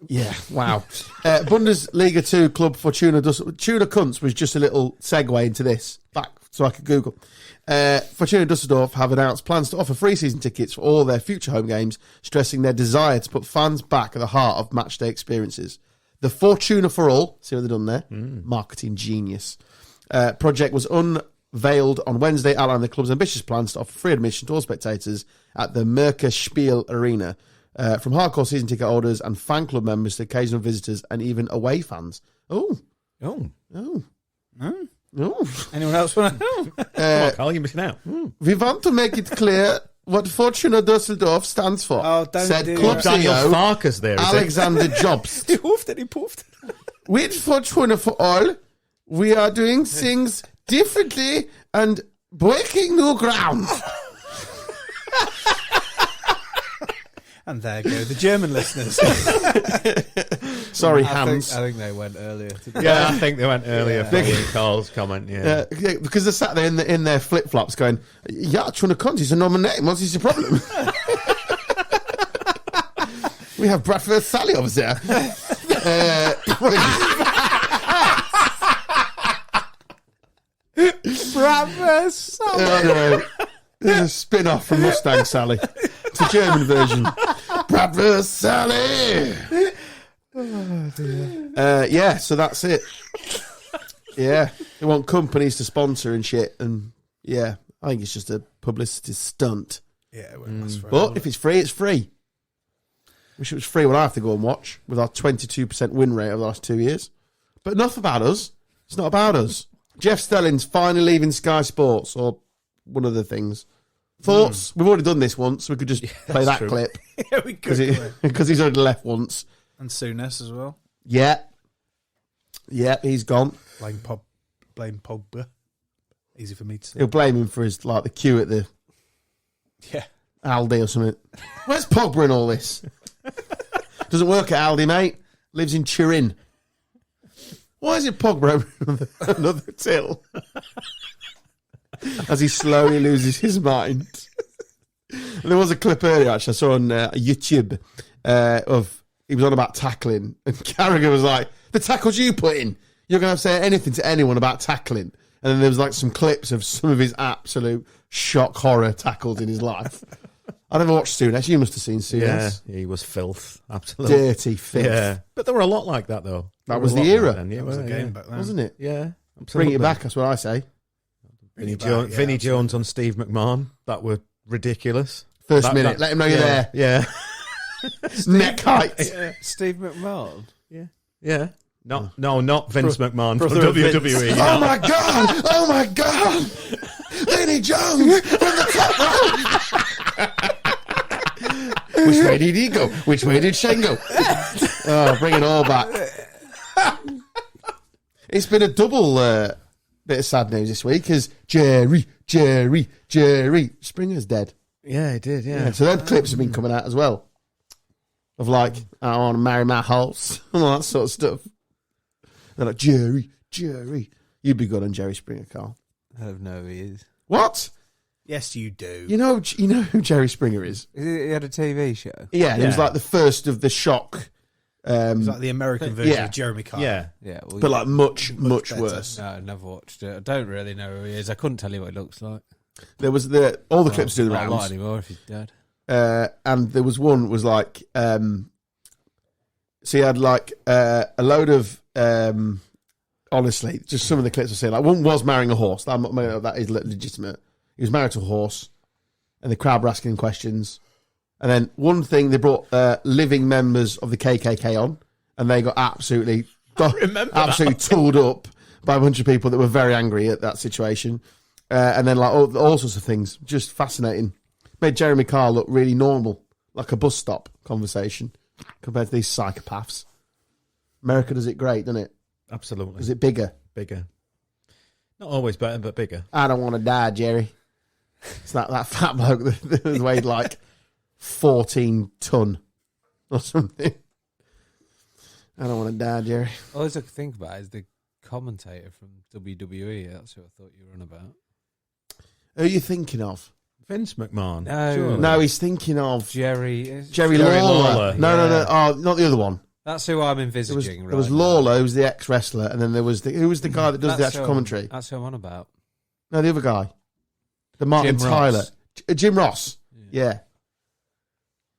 Yeah, wow. Bundesliga 2 club Fortuna Tuna Cunts was just a little segue into this, back so I could Google. Fortuna Dusseldorf have announced plans to offer free season tickets for all their future home games, stressing their desire to put fans back at the heart of matchday experiences. The Fortuna for All, see what they've done there? Marketing genius. Project was unveiled on Wednesday, outlining the club's ambitious plans to offer free admission to all spectators at the Merker Spiel Arena. From hardcore season ticket holders and fan club members to occasional visitors and even away fans. Oh. Anyone else want to? Come on, Carl, you're missing out. We want to make it clear what Fortuna Dusseldorf stands for, Oh, don't said do club that. Daniel CEO Farkas there, is it? Alexander Jobst. He hoofed it. He poofed. With Fortuna for All, we are doing things differently and breaking new ground. And there go the German listeners. Sorry, I Hans. think they went earlier. Yeah, I think they went earlier following Carl's comment, yeah. Because they're sat there in their flip flops going, "Yeah, Tuna Conti is a normal name. What's his problem?" We have Bradford Sally over there. Bradford Sally. No. This is a spin off from Mustang Sally. It's a German version. Bradford Sally. Yeah, so that's it. Yeah, they want companies to sponsor and shit, and yeah, I think it's just a publicity stunt. Yeah, it won't last forever, But will if it? it's free, it's free. Wish it was free when I have to go and watch with our 22% win rate over the last 2 years. But enough about us. It's not about us. Jeff Stelling's finally leaving Sky Sports, or one of the things. Thoughts? We've already done this once. We could just play that true. clip Yeah, we could. because he's already left once. And Souness as well. Yeah, he's gone. Blame Pogba. Easy for me to say. He'll blame him for his the queue at the Yeah. Aldi or something. Where's Pogba in all this? Doesn't work at Aldi, mate. Lives in Turin. Why is it Pogba another till? As he slowly loses his mind. And there was a clip earlier, actually, I saw on YouTube of he was on about tackling, and Carragher was like, "The tackles you put in, you're going to have to say anything to anyone about tackling." And then there was some clips of some of his absolute shock horror tackles in his life. I never watched Souness. You must have seen Souness. Yeah, he was filth. Absolutely. Dirty filth. Yeah. But there were a lot like that, though. That There was were a the lot era. like that, yeah, That was a well, game yeah. back then. Wasn't it? Yeah. Bring Absolutely. it back, that's what I say. Vinnie, it back, yeah, Vinnie Jones on Steve McMahon. That were ridiculous. First minute, let him know you're there. Yeah. Neck height. Steve McMahon. Yeah. Not Vince McMahon from brother of Vince. WWE. Oh my God! Oh my God! Vinnie Jones from the top rope. Which way did he go? Which way did Shane go? Oh, bring it all back. It's been a double bit of sad news this week because Jerry Springer's dead. Yeah, he did, yeah. Yeah, so them clips have been coming out as well. Of I want to marry my horse and all that sort of stuff. They're like, Jerry. You'd be good on Jerry Springer, Carl. I don't know who he is. What? Yes, you do. You know who Jerry Springer is? He had a TV show. Yeah, he was Yeah. like the first of the shock It's like the American version yeah. of Jeremy Kyle. Yeah. Yeah, well, but like much better. worse. no, I never watched it. I don't really know who he is. I couldn't tell you what he looks like. There was all the clips do the Not a lot rounds, anymore if he's dead. and there was one was like, so he had like a load of, honestly, just some of the clips I saying. Like one was marrying a horse. That is legitimate. He was married to a horse, and the crowd were asking him questions. And then one thing, they brought living members of the KKK on, and they got absolutely tooled up by a bunch of people that were very angry at that situation. And then like all sorts of things, just fascinating. Made Jeremy Kyle look really normal, like a bus stop conversation, compared to these psychopaths. America does it great, doesn't it? Absolutely. Is it bigger? Bigger. Not always better, but bigger. I don't want to die, Jerry. It's that fat bloke that weighed like 14 ton or something. I don't want to die, Jerry. All I could think about is the commentator from WWE. That's who I thought you were on about. Who are you thinking of? Vince McMahon. No. Surely. No, he's thinking of Jerry Lawler. Lawler. No. Oh, not the other one. That's who I'm There was, envisaging. there was right Lawler, who was the ex-wrestler, and then there was who was the guy that does the actual commentary? That's who I'm on about. No, the other guy. The Martin Jim Tyler. Ross. Jim Ross. Yeah.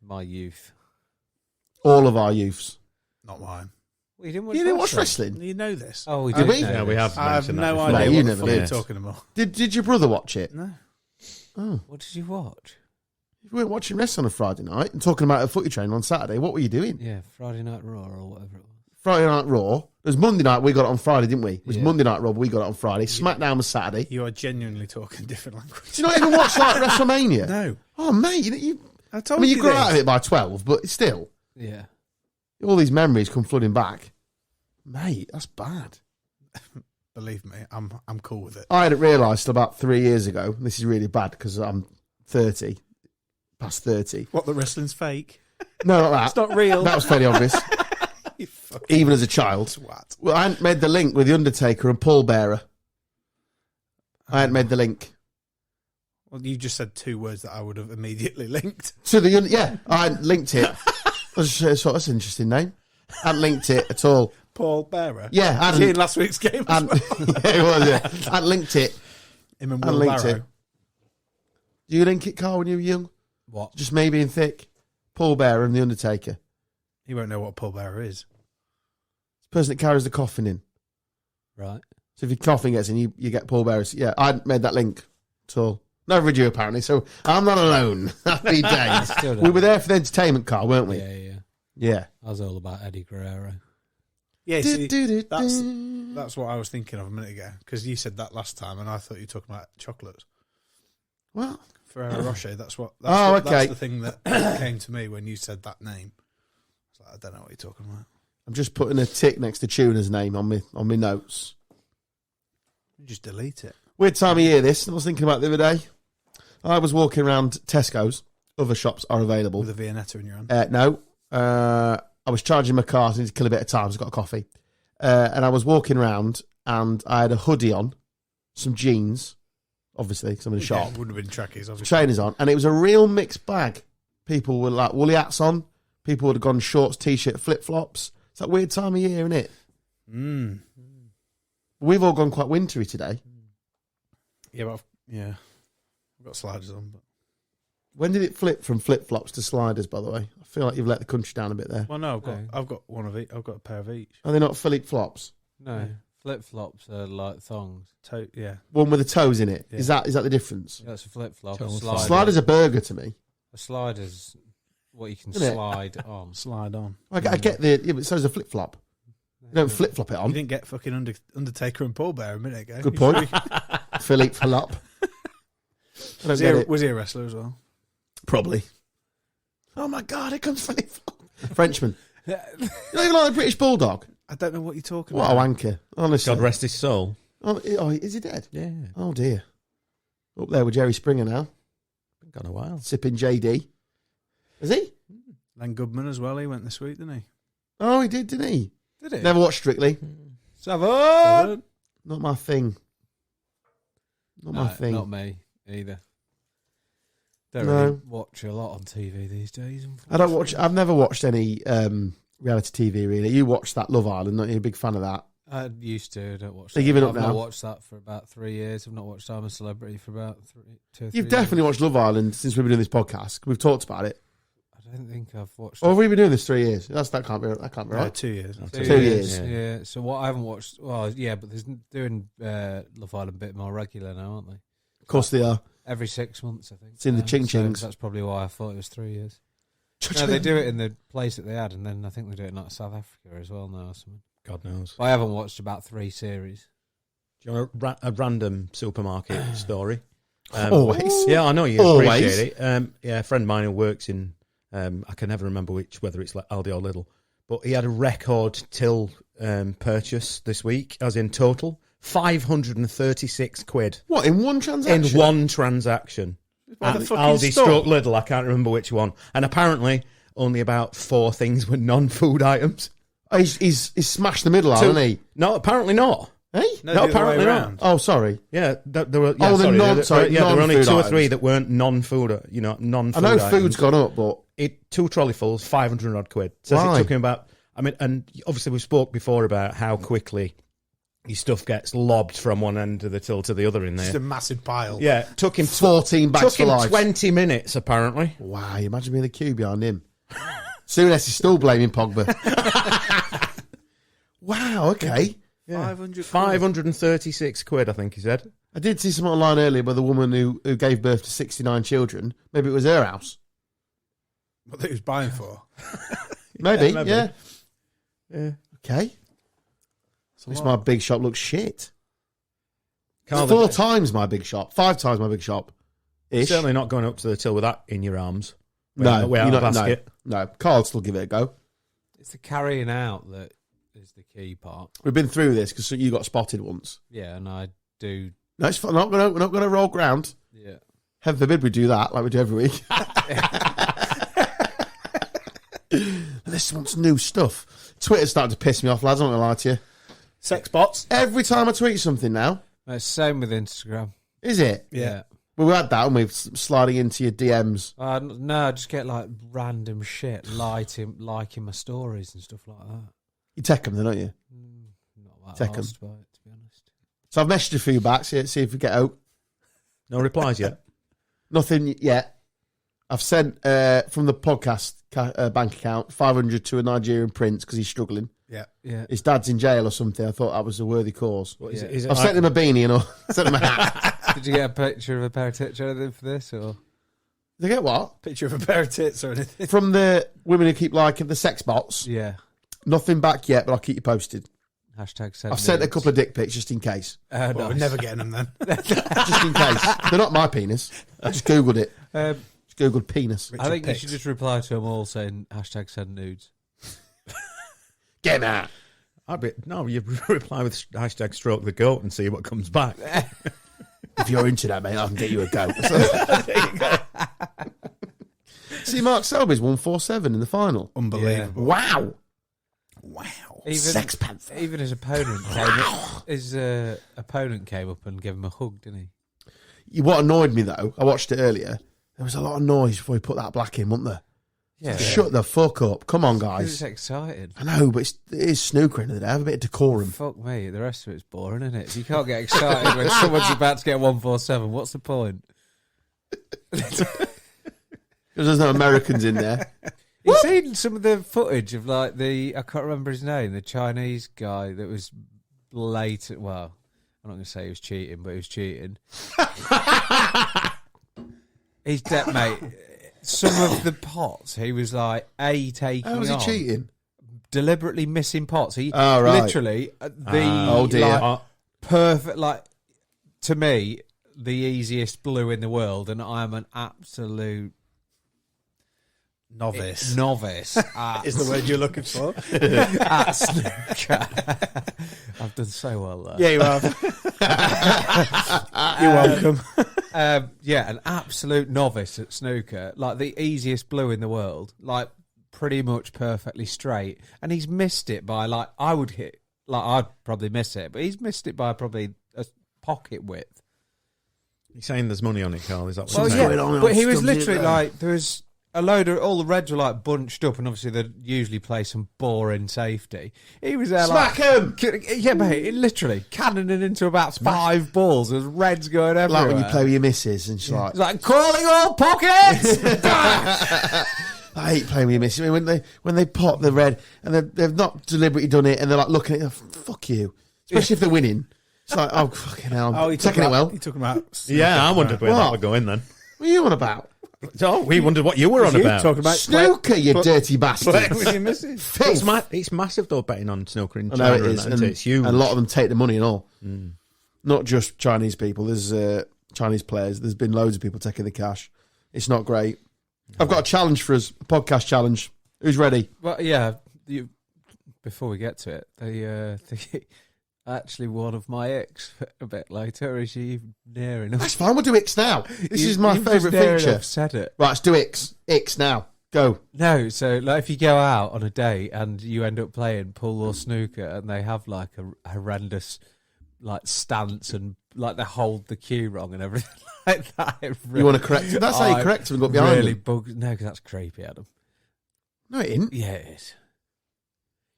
My youth. All of our youths. Not mine. Well, you didn't You didn't watch wrestling? You know this. Oh, we Did did. we? know Yeah, we this. have. I have mentioned no that idea Mate, what you the never fuck you're did. talking about. Did your brother watch it? No. Oh. What did you watch? You weren't watching wrestling on a Friday night and talking about a footy train on Saturday. What were you doing? Yeah, Friday Night Raw or whatever it was. Friday Night Raw. It was Monday night. We got it on Friday, didn't we? It was Yeah. Monday Night Raw. We got it on Friday. SmackDown was Saturday. You are genuinely talking different language. Do you not even watch like WrestleMania? No. Oh, mate. You I I told mean, you grew this. out of it by 12, but still, Yeah. all these memories come flooding back. Mate, that's bad. Believe me, I'm cool with it. I hadn't realised till about 3 years ago. This is really bad because I'm 30, past 30. What, the wrestling's fake? No, not that. It's not real. That was fairly obvious, You fucking even as a child. swat. Well, I hadn't made the link with The Undertaker and Paul Bearer. I hadn't made the link. Well, you just said two words that I would have immediately linked. To the yeah, I hadn't linked it. That's an interesting name. I hadn't linked it at all. Paul Bearer. Yeah, I Was he in hadn't. last week's game as And, well? yeah, it was. Yeah, I hadn't linked it. Him and I Will linked Barrow. it. Do you link it, Carl, when you were young? What? Just me being thick. Paul Bearer and The Undertaker. He won't know what Paul Bearer is. It's the person that carries the coffin in. Right. So if your coffin gets in, you get Paul Bearer. Yeah, I hadn't made that link at all. Neither did you, apparently. So I'm not alone. Happy days. Still don't We were there for the entertainment, Carl, weren't we? Yeah. Yeah. I was all about Eddie Guerrero. Yeah, see, that's Do. what I was thinking of a minute ago, because you said that last time, and I thought you were talking about chocolates. What? Ferrero Rocher. That's Oh, that's okay. the thing that came to me when you said that name. I was like, I don't know what you're talking about. I'm just putting a tick next to Tuna's name on my notes. You just delete it. Weird time of year, this. I was thinking about the other day. I was walking around Tesco's. Other shops are available. With a Viennetta in your hand. No. I was charging my car, so I need to kill a bit of time. So I got a coffee. And I was walking around, and I had a hoodie on, some jeans, obviously, because I'm in a shop. Yeah, wouldn't have been trackies, obviously. Trainers on, and it was a real mixed bag. People were like woolly hats on. People would have gone shorts, t-shirt, flip-flops. It's that weird time of year, isn't it? Mm. We've all gone quite wintry today. Yeah, but I've got sliders on. But When did it flip from flip-flops to sliders, by the way? I feel like you've let the country down a bit there. well, no, No. I've got one of each. I've got a pair of each. Are they not flip-flops? No, Yeah. flip-flops are like thongs. Yeah. One with the toes in it. Yeah. Is that the difference? That's a flip-flop. A Total slider. Slider's a burger to me. A slider's what you can Isn't it? slide on. Slide on. I get the... Yeah, but so's a flip-flop. You don't flip-flop it You on. didn't get fucking Undertaker and Paul Bearer a minute ago. Good point. Philippe Flop. I don't Was get it. he a wrestler as well? Probably. Oh my God, here comes Philippe Flop. Frenchman. You don't even like the British Bulldog? I don't know what you're talking What a about. wanker. Honestly. God rest his soul. Oh, is he dead? Yeah. Oh dear. Up there with Jerry Springer now, Been gone a while. sipping JD. Is he? Len Goodman as well. He went this week, didn't he? Oh, he did, didn't he? Did he? Never watched Strictly. Savon! Not my thing. Not my thing. Not me either. Don't No. really watch a lot on TV these days. I don't watch. I've never watched any reality TV, really. You watch that Love Island, not you? A big fan of that? I used to. I don't watch. They're giving up I've now. not watched that for about 3 years. I've not watched I'm a Celebrity for about 2 or 3 You've definitely years. watched Love Island since we've been doing this podcast. We've talked about it. I don't think I've watched. Or have we been doing this 3 years? That can't be right. 2 years. 2 years. Yeah. So what I haven't watched. Well, yeah, but there's doing Love Island a bit more regular now, aren't they? Of course they are. Every 6 months, I think. It's in the ching So chings. that's probably why I thought it was 3 years. No, they do it in the place that they had, and then I think they do it in like South Africa as well now or something. God knows. But I haven't watched about 3 series. Do you want a random supermarket story? Always. Yeah, I know you Always. appreciate it. Yeah, a friend of mine who works in, I can never remember whether it's like Aldi or Lidl, but he had a record till purchase this week, as in total, 536 quid. What, in one transaction? In one transaction. By the And fucking Aldi store. stroke Lidl, I can't remember which one. And apparently only about 4 things were non-food items. Oh, he's smashed the middle, hasn't he? No, apparently not. Hey? No, No, the other apparently way not. around. Oh, sorry. Yeah, there were. Oh, the There were only non-food 2 or 3 items. that weren't non-food. I Non-food. know items. food's gone up, but 2 trolleyfuls, 500 odd quid. Says Why? it took him about. I mean, and obviously we spoke before about how quickly your stuff gets lobbed from one end of the till to the other in Just a there. massive pile. Yeah, took him 14 bags took for him life. 20 minutes apparently. Wow, imagine being the queue behind him. Souness is still blaming Pogba. Wow, okay. Yeah. 500 536 quid, I think he said. I did see something online earlier by the woman who gave birth to 69 children. Maybe it was her house. What they was buying for. Maybe, maybe. yeah. Yeah. Okay. At least my big shop looks shit. Carl, It's 4 times my big shop. 5 times my big shop. Ish. certainly not going up to the till with that in your arms. No, way out you're of the not- basket. No, Carl'll still give it a go. It's the carrying out that is the key part. We've been through this because you got spotted once. Yeah, and I do. No, it's fine. We're not going to roll ground. Yeah. Heaven forbid we do that like we do every week. This wants new stuff. Twitter's starting to piss me off, lads. I'm not going to lie to you. Sex bots. Every time I tweet something now, It's same with Instagram. is it? Yeah. Well, we had that and we're sliding into your DMs. No, I just get like random shit liking my stories and stuff like that. You take them then, don't you? Not Take that 'em. arsed by it, to be honest. So I've messaged a few back, see if we get out. No replies yet. Nothing yet. I've sent from the podcast bank account 500 to a Nigerian prince because he's struggling. Yeah. Yeah. His dad's in jail or something. I thought that was a worthy cause. What is Yeah. it? Is it I've like- sent him a beanie and all. Sent him a hat. Did you get a picture of a pair of tits or anything for this? Or They get what? Picture of a pair of tits or anything. From the women who keep liking the sex bots. yeah. Nothing back yet, but I'll keep you posted. Hashtag send I've sent a nudes. couple of dick pics just in case. Well, Nice. we're never getting them then. Just in case. They're not my penis. I just Googled it. Just Googled penis. I think you pics. should just reply to them all saying hashtag send nudes. Get him out. You reply with hashtag stroke the goat and see what comes back. If you're into that, mate, I can get you a go. There you go. See, Mark Selby's 147 in the final. Unbelievable. Wow. Wow. Even, Sex panther. even his opponent came up and gave him a hug, didn't he? What annoyed me, though, I watched it earlier, there was a lot of noise before he put that black in, wasn't there? Yeah. Shut the fuck up. Come on, It's guys. exciting. I know, but it is snooker in the day. Have a bit of decorum. Fuck me, the rest of it's boring, isn't it? If you can't get excited when someone's about to get 147, what's the point? Because there's no Americans in there. You've seen some of the footage of like I can't remember his name, the Chinese guy that was late. Well, I'm not going to say he was cheating, but he was cheating. He's dead, mate. Some of the pots, he was like taking How was he on, cheating? deliberately missing pots. He Oh, right. literally Oh, dear. like, perfect, like to me, the easiest blue in the world, and I'm an absolute Novice. novice at, Is the word you're looking for? at snooker. I've done so well there. Yeah, you have. You're welcome. Yeah, an absolute novice at snooker, like the easiest blue in the world, like pretty much perfectly straight, and he's missed it by like I'd probably miss it, but he's missed it by probably a pocket width. You're saying there's money on it, Carl? Is that what Well, you're yeah. saying? Going on but he was stubbs it literally there. like there was a load of all the Reds were like bunched up, and obviously they usually play some boring safety. He was there Smack him! Yeah, mate, it literally cannoning into about 5 balls. There's Reds going everywhere. Like when you play with your missus and she's like... It's like, calling all pockets! I hate playing with your missus. I mean, when they pop the red and they've not deliberately done it and they're like looking at it, fuck you. Especially if they're winning. It's like, oh, fucking hell. Oh, taking it well. You're talking about... Yeah, I wondered where that would go in then. What are you on about? Oh, we wondered what you were on about. Talking about Snooker, you dirty bastard. playing with your missus. It's massive though, betting on snooker in I China. know it is. And it's huge. a lot of them take the money and all. Not just Chinese people. There's Chinese players. There's been loads of people taking the cash. It's not great. I've got a challenge for us, a podcast challenge. Who's ready? Well, yeah. Before we get to it, they actually one of my ex a bit later. Is she near enough? That's fine. We'll do X now. This is my favourite feature. Said it. Right, let's do X. X now. Go. No, so like if you go out on a date and you end up playing pool or snooker, and they have like a horrendous like stance and like they hold the cue wrong and everything like that. Really, You want to correct it? That's how you correct them and go behind really them. No, because that's creepy, Adam. No, it isn't. Yeah, it is.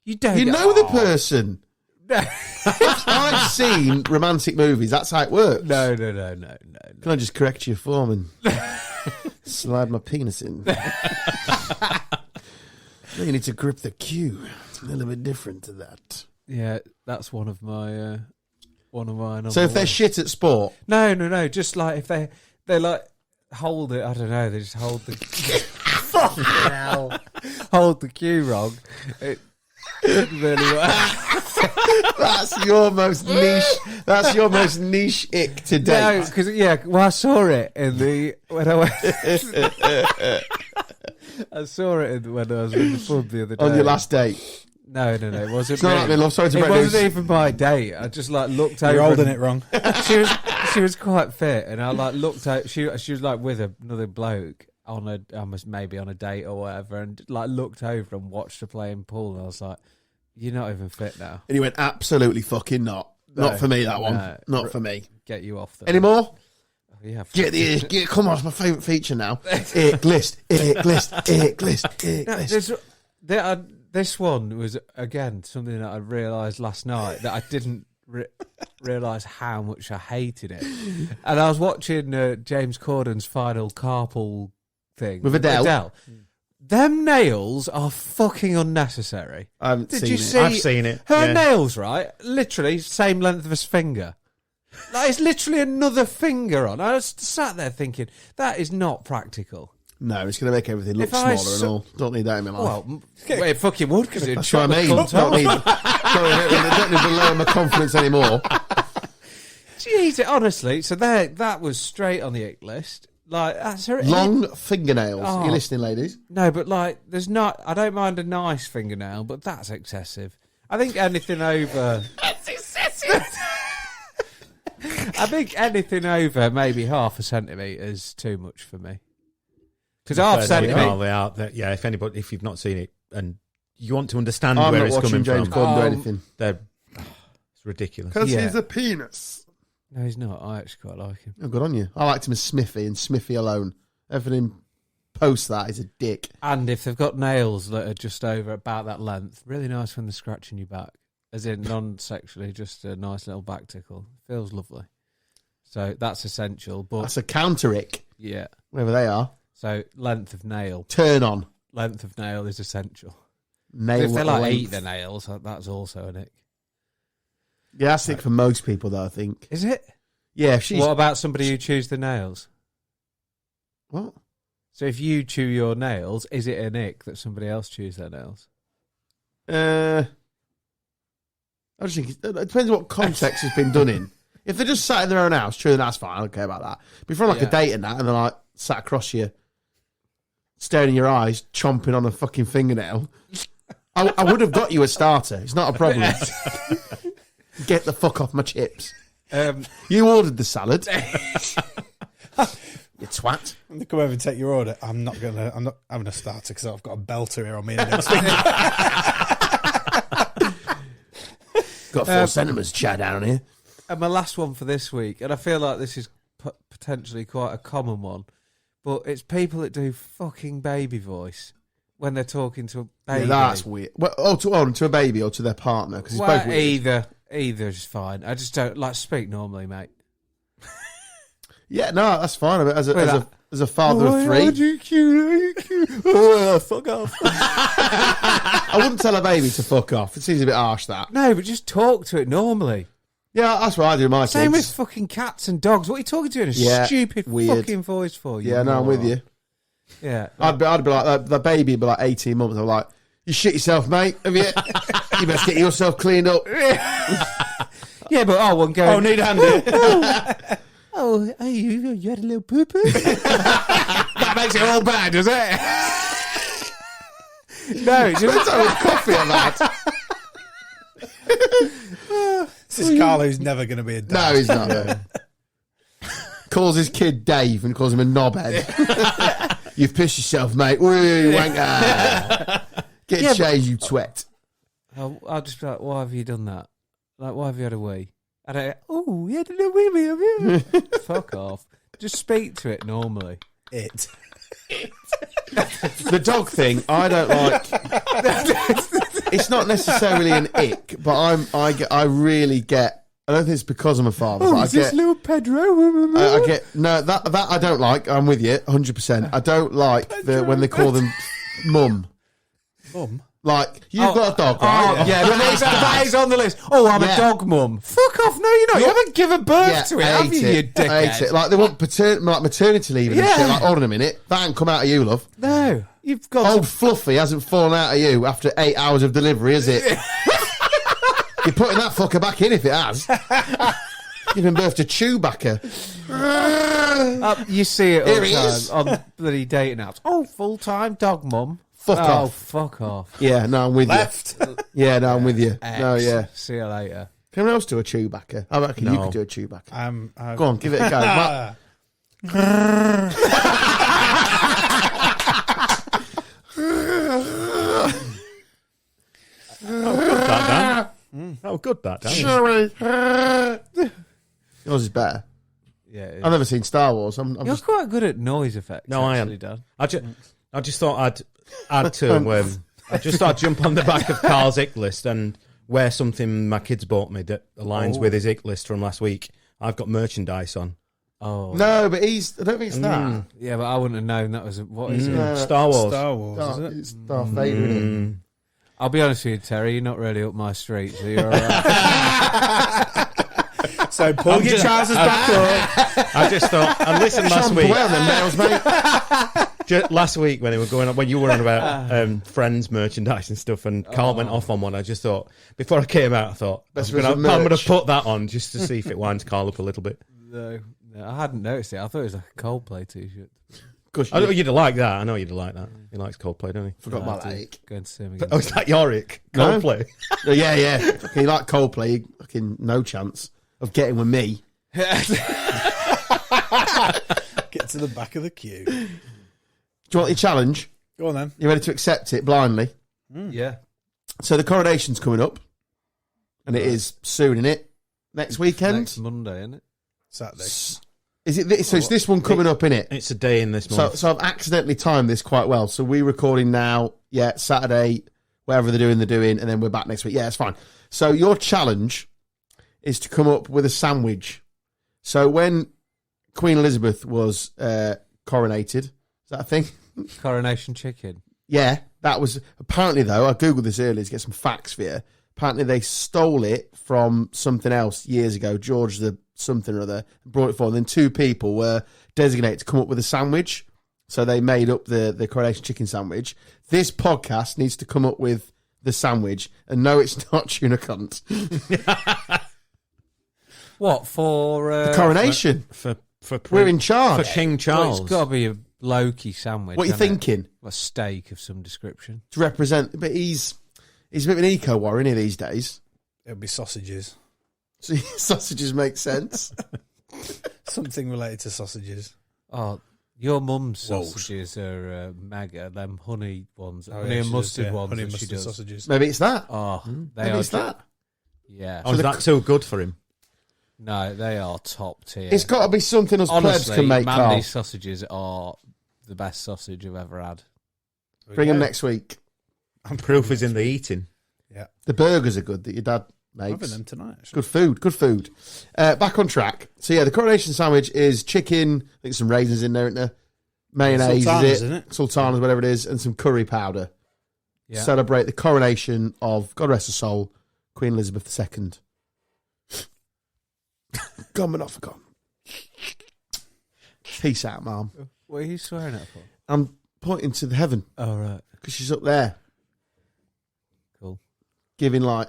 You don't. You know the person. No. I've seen romantic movies. That's how it works. No. Can I just correct your form and slide my penis in? No, you need to grip the cue. It's a little bit different to that. Yeah, that's one of mine. So if they're shit at sport, no, just like if they like hold it. I don't know. They just hold the hold the cue wrong. It really that's your most niche. That's your most niche ick to date. No, because I saw it in the when I went. I saw it when I was in the pub the other day. On your last date. No, it wasn't. It's not like me, love. Sorry to it break wasn't news. even my date. I just like looked over. You're holding it wrong. She was quite fit, and I like looked out. She was like with another bloke on maybe on a date or whatever, and like looked over and watched her playing pool, and I was like, "You're not even fit now." And he went, absolutely fucking not. Not for me, that one. No. Not for me. Get you off there. Any more? Yeah. Come on, it's my favourite feature now. Ick list. This one was, again, something that I realised last night that I didn't realise how much I hated it. And I was watching James Corden's final carpool thing. With Adele. Them nails are fucking unnecessary. I haven't Did seen you it. see I've seen it. her Yeah. nails, right? Literally same length of his finger. Like, it's literally another finger on. I was sat there thinking, that is not practical. No, it's going to make everything look If I smaller and all. Don't need that in my life. Well, it fucking would, because it'd That's what I mean. shut the cunt Don't off. need to lower my confidence anymore. Jeez, honestly, so that was straight on the ick list. Like, that's her. Long fingernails. Oh. You listening, ladies? No, but like, I don't mind a nice fingernail, but that's excessive. I think anything over. That's excessive. I think anything over maybe half a centimetre is too much for me. Because half centimetre. They are. Yeah, if you've not seen it and you want to understand I'm where not it's watching coming James from, Corden do anything. it's ridiculous. Because Yeah. he's a penis. No, he's not. I actually quite like him. Oh, good on you. I liked him as Smithy and Smithy alone. Everything post that is a dick. And if they've got nails that are just over about that length, really nice when they're scratching your back. As in, non-sexually, just a nice little back tickle. Feels lovely. So that's essential. But That's a counter ick, yeah. wherever they are. So length of nail. Turn on. Length of nail is essential. Nail If they like length. eat their nails, that's also an ick. Yeah, that's ick for most people, though, I think. Is it? Yeah, if she's... What about somebody who chews the nails? What? So if you chew your nails, is it an ick that somebody else chews their nails? I just think it depends what context it's been done in. If they're just sat in their own house, true, that's fine. I don't care about that. But if you're on like a date and that, and they're like sat across you, staring in your eyes, chomping on a fucking fingernail, I would have got you a starter. It's not a problem. Get the fuck off my chips. You ordered the salad. You twat. When they come over and take your order, I'm not having a starter because I've got a belter here on me. Got 4 centimetres chat down here. And my last one for this week, and I feel like this is potentially quite a common one, but it's people that do fucking baby voice when they're talking to a baby. Yeah, that's weird. Well, to a baby or to their partner, because it's both weird. Either is fine. I just don't like speak normally, mate. Yeah, no, that's fine. As a father of three, fuck off. I wouldn't tell a baby to fuck off. It seems a bit harsh, that. No, but just talk to it normally. Yeah, that's what I do with my Same kids. with fucking cats and dogs. What are you talking to in a stupid weird fucking voice for? Yeah, no, I'm with you. Yeah, I'd be like the baby would be like 18 months. I'm like, you shit yourself, mate. Have you? You best get yourself cleaned up. yeah, but I won't go. Oh, need a hand here. Hey, you had a little poo poo. That makes it all bad, does it? No, it's just coffee on that. This is Carl, who's never going to be a dad. No, he's not. Calls his kid Dave and calls him a knobhead. You've pissed yourself, mate. Woo, wanker. Get changed, you twat. I'll just be like, why have you done that? Like, why have you had a wee? I don't. Oh, you had a little wee, have you? Fuck off. Just speak to it normally. The dog thing, I don't like. It's not necessarily an ick, but I really get. I don't think it's because I'm a father. But is this little Pedro? I get that I don't like. I'm with you, 100%. I don't like when they call them mum. Mum. Like, you've got a dog, right? Oh, yeah, that is on the list. Oh, I'm a dog mum. Fuck off. No, you're not. You haven't given birth to it, have you, you dickhead? Like, they want maternity leave and shit. Like, hold on a minute. That ain't come out of you, love. No. You've got Old Fluffy hasn't fallen out of you after 8 hours of delivery, has it? You're putting that fucker back in if it has. Giving birth to Chewbacca. You see it all Here the he time is. on bloody dating apps. Oh, full-time dog mum. Fuck off. Fuck off. Yeah, no, I'm with Left. you. Yeah, no, I'm with you. X. No, yeah. See you later. Can anyone else do a Chewbacca? I reckon you could do a Chewbacca. Go on, give it a go. Oh, good, that, Dan. Yours is better. Yeah, I've never seen Star Wars. I'm you're just... quite good at noise effects. No, I am. actually, Dan. I just thought I'd add to I just thought I'd jump on the back of Carl's ick list and wear something my kids bought me that aligns with his ick list from last week. I've got merchandise on. Oh no, but I don't think it's that. yeah, but I wouldn't have known that was what is it? Star Wars. Star Wars, is it? It's Darth Vader, isn't it? I'll be honest with you, Terry. You're not really up my street, so you're all right. So pull your trousers back up. I just thought, and listen, last week, Well, then, nails, mate. last week when they were going on, when you were on about Friends merchandise and stuff, and Carl went off on one, I just thought, before I came out, I thought, I'm going to put that on just to see if it winds Carl up a little bit. No, I hadn't noticed it. I thought it was like a Coldplay t-shirt. I know you'd like that. I know you'd like that. He likes Coldplay, don't he? Forgot about that ick. Going to see him again. Oh, is that your ick? Coldplay? No? Yeah. Fucking like Coldplay, fucking no chance of getting with me. Get to the back of the queue. Do you want your challenge? Go on then. You ready to accept it blindly? Yeah. So the Coronation's coming up, and it is soon, isn't it? Next weekend? Next Monday, isn't it? Saturday. Is it this? So it's this one coming up, innit? It's a day in this month. So I've accidentally timed this quite well. So we're recording now, Saturday, wherever they're doing, and then we're back next week. Yeah, it's fine. So your challenge is to come up with a sandwich. So when Queen Elizabeth was coronated, is that a thing? Coronation chicken. Yeah, that was apparently, though, I googled this earlier to get some facts for you. Apparently they stole it from something else years ago, George the something or other, brought it forward. And then two people were designated to come up with a sandwich. So they made up the Coronation chicken sandwich. This podcast needs to come up with the sandwich. And no, it's not tuna cunt. What, for... the Coronation. We're in charge. For King Charles. Well, it's got to be a Loki sandwich. What are you thinking? A steak of some description. To represent... But he's a bit of an eco-war, isn't he, these days? It'll be sausages. So sausages make sense. Something related to sausages. Oh, your mum's sausages are mega. Them honey ones, honey and she mustard does, ones. honey that and she mustard does. sausages. Maybe it's that. Oh, they Maybe are. it's that. Yeah. Oh, is that too good for him? No, they are top tier. It's got to be something us plebs Honestly, can make, Carl. Mandy's sausages are the best sausage I've ever had. Bring them next week. Proof is in the eating. Yeah. The burgers are good that your dad makes. I'm having them tonight, actually. Good food. Back on track. So yeah, the Coronation sandwich is chicken, I think some raisins in there, isn't there? Mayonnaise, Sultanas, is isn't it? it? Sultanas, whatever it is, and some curry powder. Yeah. Celebrate the coronation of, God rest her soul, Queen Elizabeth II. Gone but not forgotten. Peace out, Mum. What are you swearing at for? I'm pointing to the heaven Oh, right. because she's up there Cool. giving like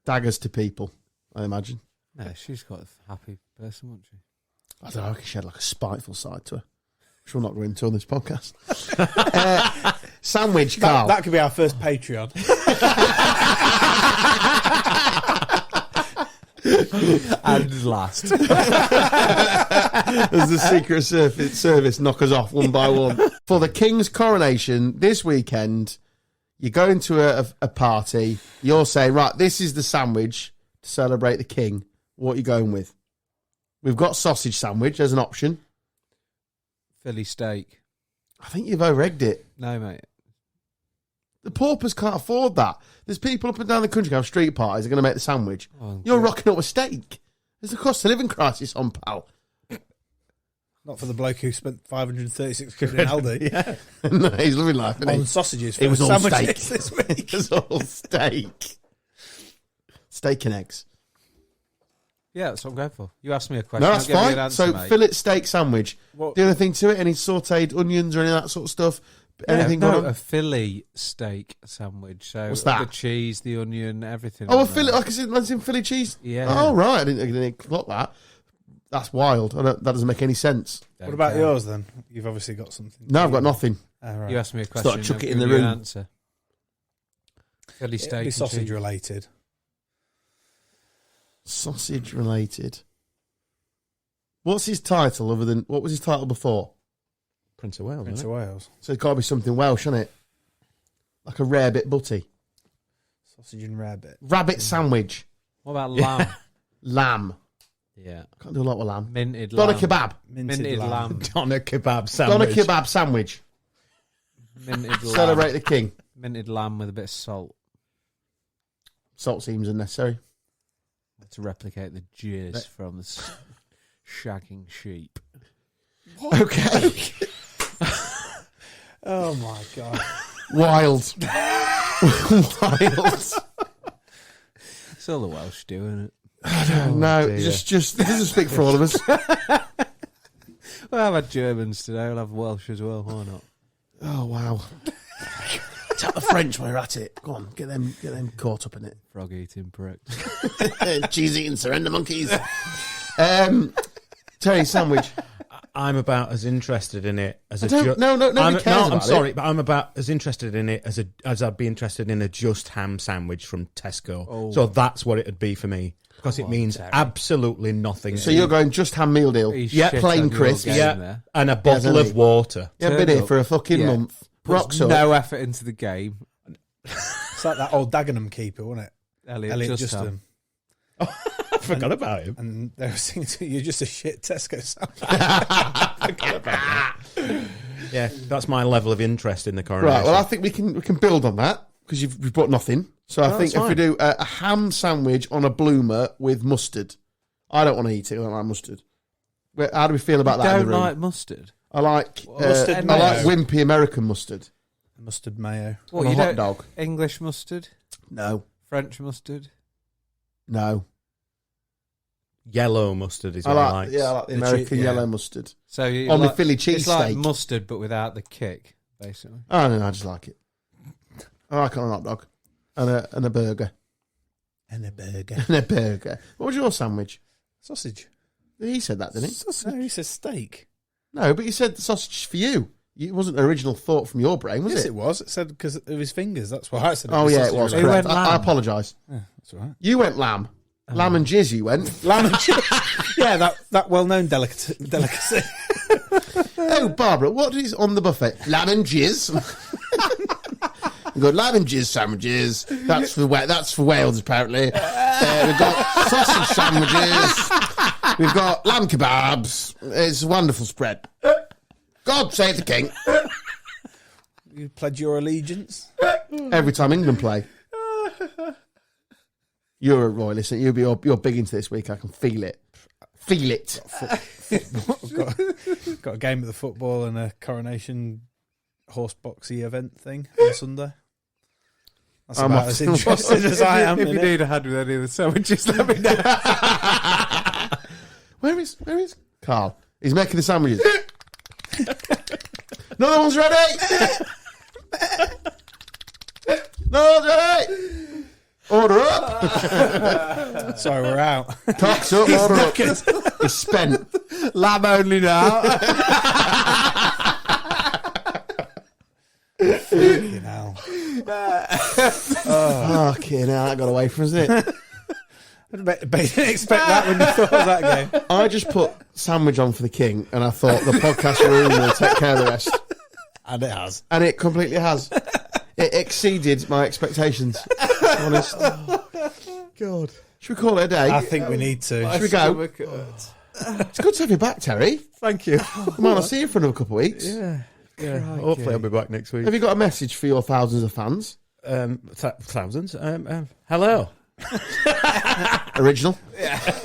daggers to people, I imagine. No, she's got a happy person, won't she? I don't know, I reckon she had like a spiteful side to her. Which we'll not go into on this podcast. Sandwich, Carl. That could be our first Patreon. And last. As the Secret Service knock us off one by one. For the King's coronation this weekend, you go into a party, you're saying, right, this is the sandwich to celebrate the King. What are you going with? We've got sausage sandwich as an option. Philly steak. I think you've over-egged it. No, mate. The paupers can't afford that. There's people up and down the country who have street parties are going to make the sandwich. Oh, You're yeah. rocking up a steak. There's a cost of living crisis on, pal. Not for the bloke who spent 536 quid in Aldi Yeah. No, he's living life, isn't he? on sausages. It was all sandwiches steak. this week. It was all steak. Steak and eggs. Yeah, that's what I'm going for. You asked me a question. No, I'll that's give you an fine. answer, So mate. fillet steak sandwich. What- Do anything to it? Any sautéed onions or any of that sort of stuff? Anything no, going on? a Philly steak sandwich. So What's that? The cheese, the onion, everything. Oh, a on fillet. there. Like I said, that's in Philly cheese. Yeah. Oh, right. I didn't clock that. That's wild. That doesn't make any sense. Don't What about care. yours then? You've obviously got something. No, I've got nothing. Right. You asked me a Start question. chuck I'll it in give the you an room. answer. Philly It'd steak. be and sausage cheese. related. Sausage related. What's his title other than... What was his title before? Prince of Wales, Prince isn't of it? Wales. So it's got to be something Welsh, hasn't it? Like a rare bit butty. Sausage and rabbit. Rabbit sandwich. What about lamb? Lamb. Yeah. Can't do a lot with lamb. Minted Doner lamb. kebab. Minted lamb. Doner kebab Doner sandwich. kebab sandwich. Minted lamb. Celebrate the King. Minted lamb with a bit of salt Salt seems unnecessary. to replicate the jizz from the shagging sheep. Okay. Oh my god. Wild. Wild. It's all the Welsh do, isn't it? No, dear. just it doesn't speak for all of us. Well, I've had Germans today. I'll have Welsh as well. Why not? Oh wow. Tap the French while you're at it. Go on, get them caught up in it. Frog eating pricks. Cheese eating surrender monkeys. Terry sandwich. I'm about as interested in it as a. Nobody cares about I'm sorry, it. but I'm about as interested in it as I'd be interested in a just ham sandwich from Tesco. Oh. So that's what it'd be for me because it on, means Terry. absolutely nothing. So you're going just ham meal deal. He's Yeah, shit plain on your crisp. game yeah, there. and a bottle hasn't of he? water. You haven't been Turned here up. for a fucking Yeah. month. Rocks up. No effort into the game. It's like that old Dagenham keeper, wasn't it? Elliot just Justin. I forgot about him. And they were saying to you, you're just a shit Tesco sandwich. Yeah, that's my level of interest in the coronation. Right. Well, I think we can build on that because you've brought nothing. So I think that's if we fine. do a ham sandwich on a bloomer with mustard, I don't want to eat it. I don't like mustard. How do we feel about that in Don't the room? like mustard. I like Mustard I mayo. like wimpy American mustard. Mustard mayo. What, on a you hot don't- dog. English mustard, No, French mustard. no. Yellow mustard is I what I like like. yeah, I like the The American cheese, yeah. yellow mustard. So you On the like, Philly it's like cheesesteak. mustard, but without the kick, basically. Oh no, I just like it. I like it on a hot dog and a burger And a burger. and a burger. What was your sandwich? Sausage. He said that, didn't he? No, he says steak. No, but he said the sausage for you. It wasn't an original thought from your brain, was Yes, it? it was. It said because of his fingers. That's why I said it. Oh was yeah, it sausage was. Who related. Correct. went I lamb? apologise. Yeah, that's all right. You went lamb. Lamb and jizz. You went. Lamb and cheese. Yeah, that well-known delicacy. Oh, Barbara, what is on the buffet? Lamb and jizz. We've got lamb and jizz sandwiches. That's for Wales, apparently. We've got sausage sandwiches. We've got lamb kebabs. It's a wonderful spread. Go God save the king. You pledge your allegiance. Every time England play. You're a royalist. You're big into this week. I can feel it. Feel it. Got a game of the football and a Coronation horse boxy event thing on Sunday. That's I'm about off as to interested as I am. If you need a hand with any of the sandwiches, let me know. Where is Carl? He's making the sandwiches. Another one's ready. No one's ready. Order up. Sorry, we're out. Cocks up, order up. He's spent. Lamb only now. Fucking hell. Fucking hell, that got away from us, didn't it? I didn't expect that when you thought of that game. I just put sandwich on for the king, and I thought the podcast room will take care of the rest. And it has. And it completely has. It exceeded my expectations, to be honest. God. Should we call it a day? I think we need to. Should we go? It's good to have you back, Terry. Thank you. I might not see you for another couple of weeks. Yeah. Hopefully I'll be back next week. Have you got a message for your thousands of fans? Thousands. Hello. Original?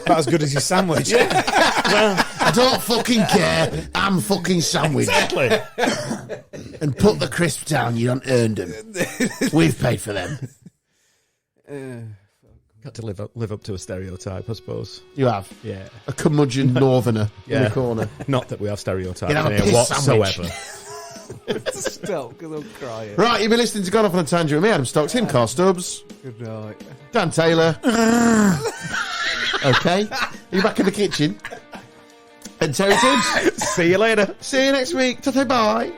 About as good as your sandwich. I don't fucking care. I'm fucking sandwich. Exactly. And put the crisps down. You don't earn them. We've paid for them. Got to live up to a stereotype, I suppose. You have? Yeah. A curmudgeon northerner in the corner. Not that we have stereotypes You have a in here piss whatsoever. sandwich. Stop, because I'm crying. Right, you've been listening to Gone Off on a Tangent with me, Adam Stocks, him, Carl Stubbs, Good night. Dan Taylor. Okay. Are you back in the kitchen? And Terry Tibbs. See you later. See you next week. Ta-ta, bye.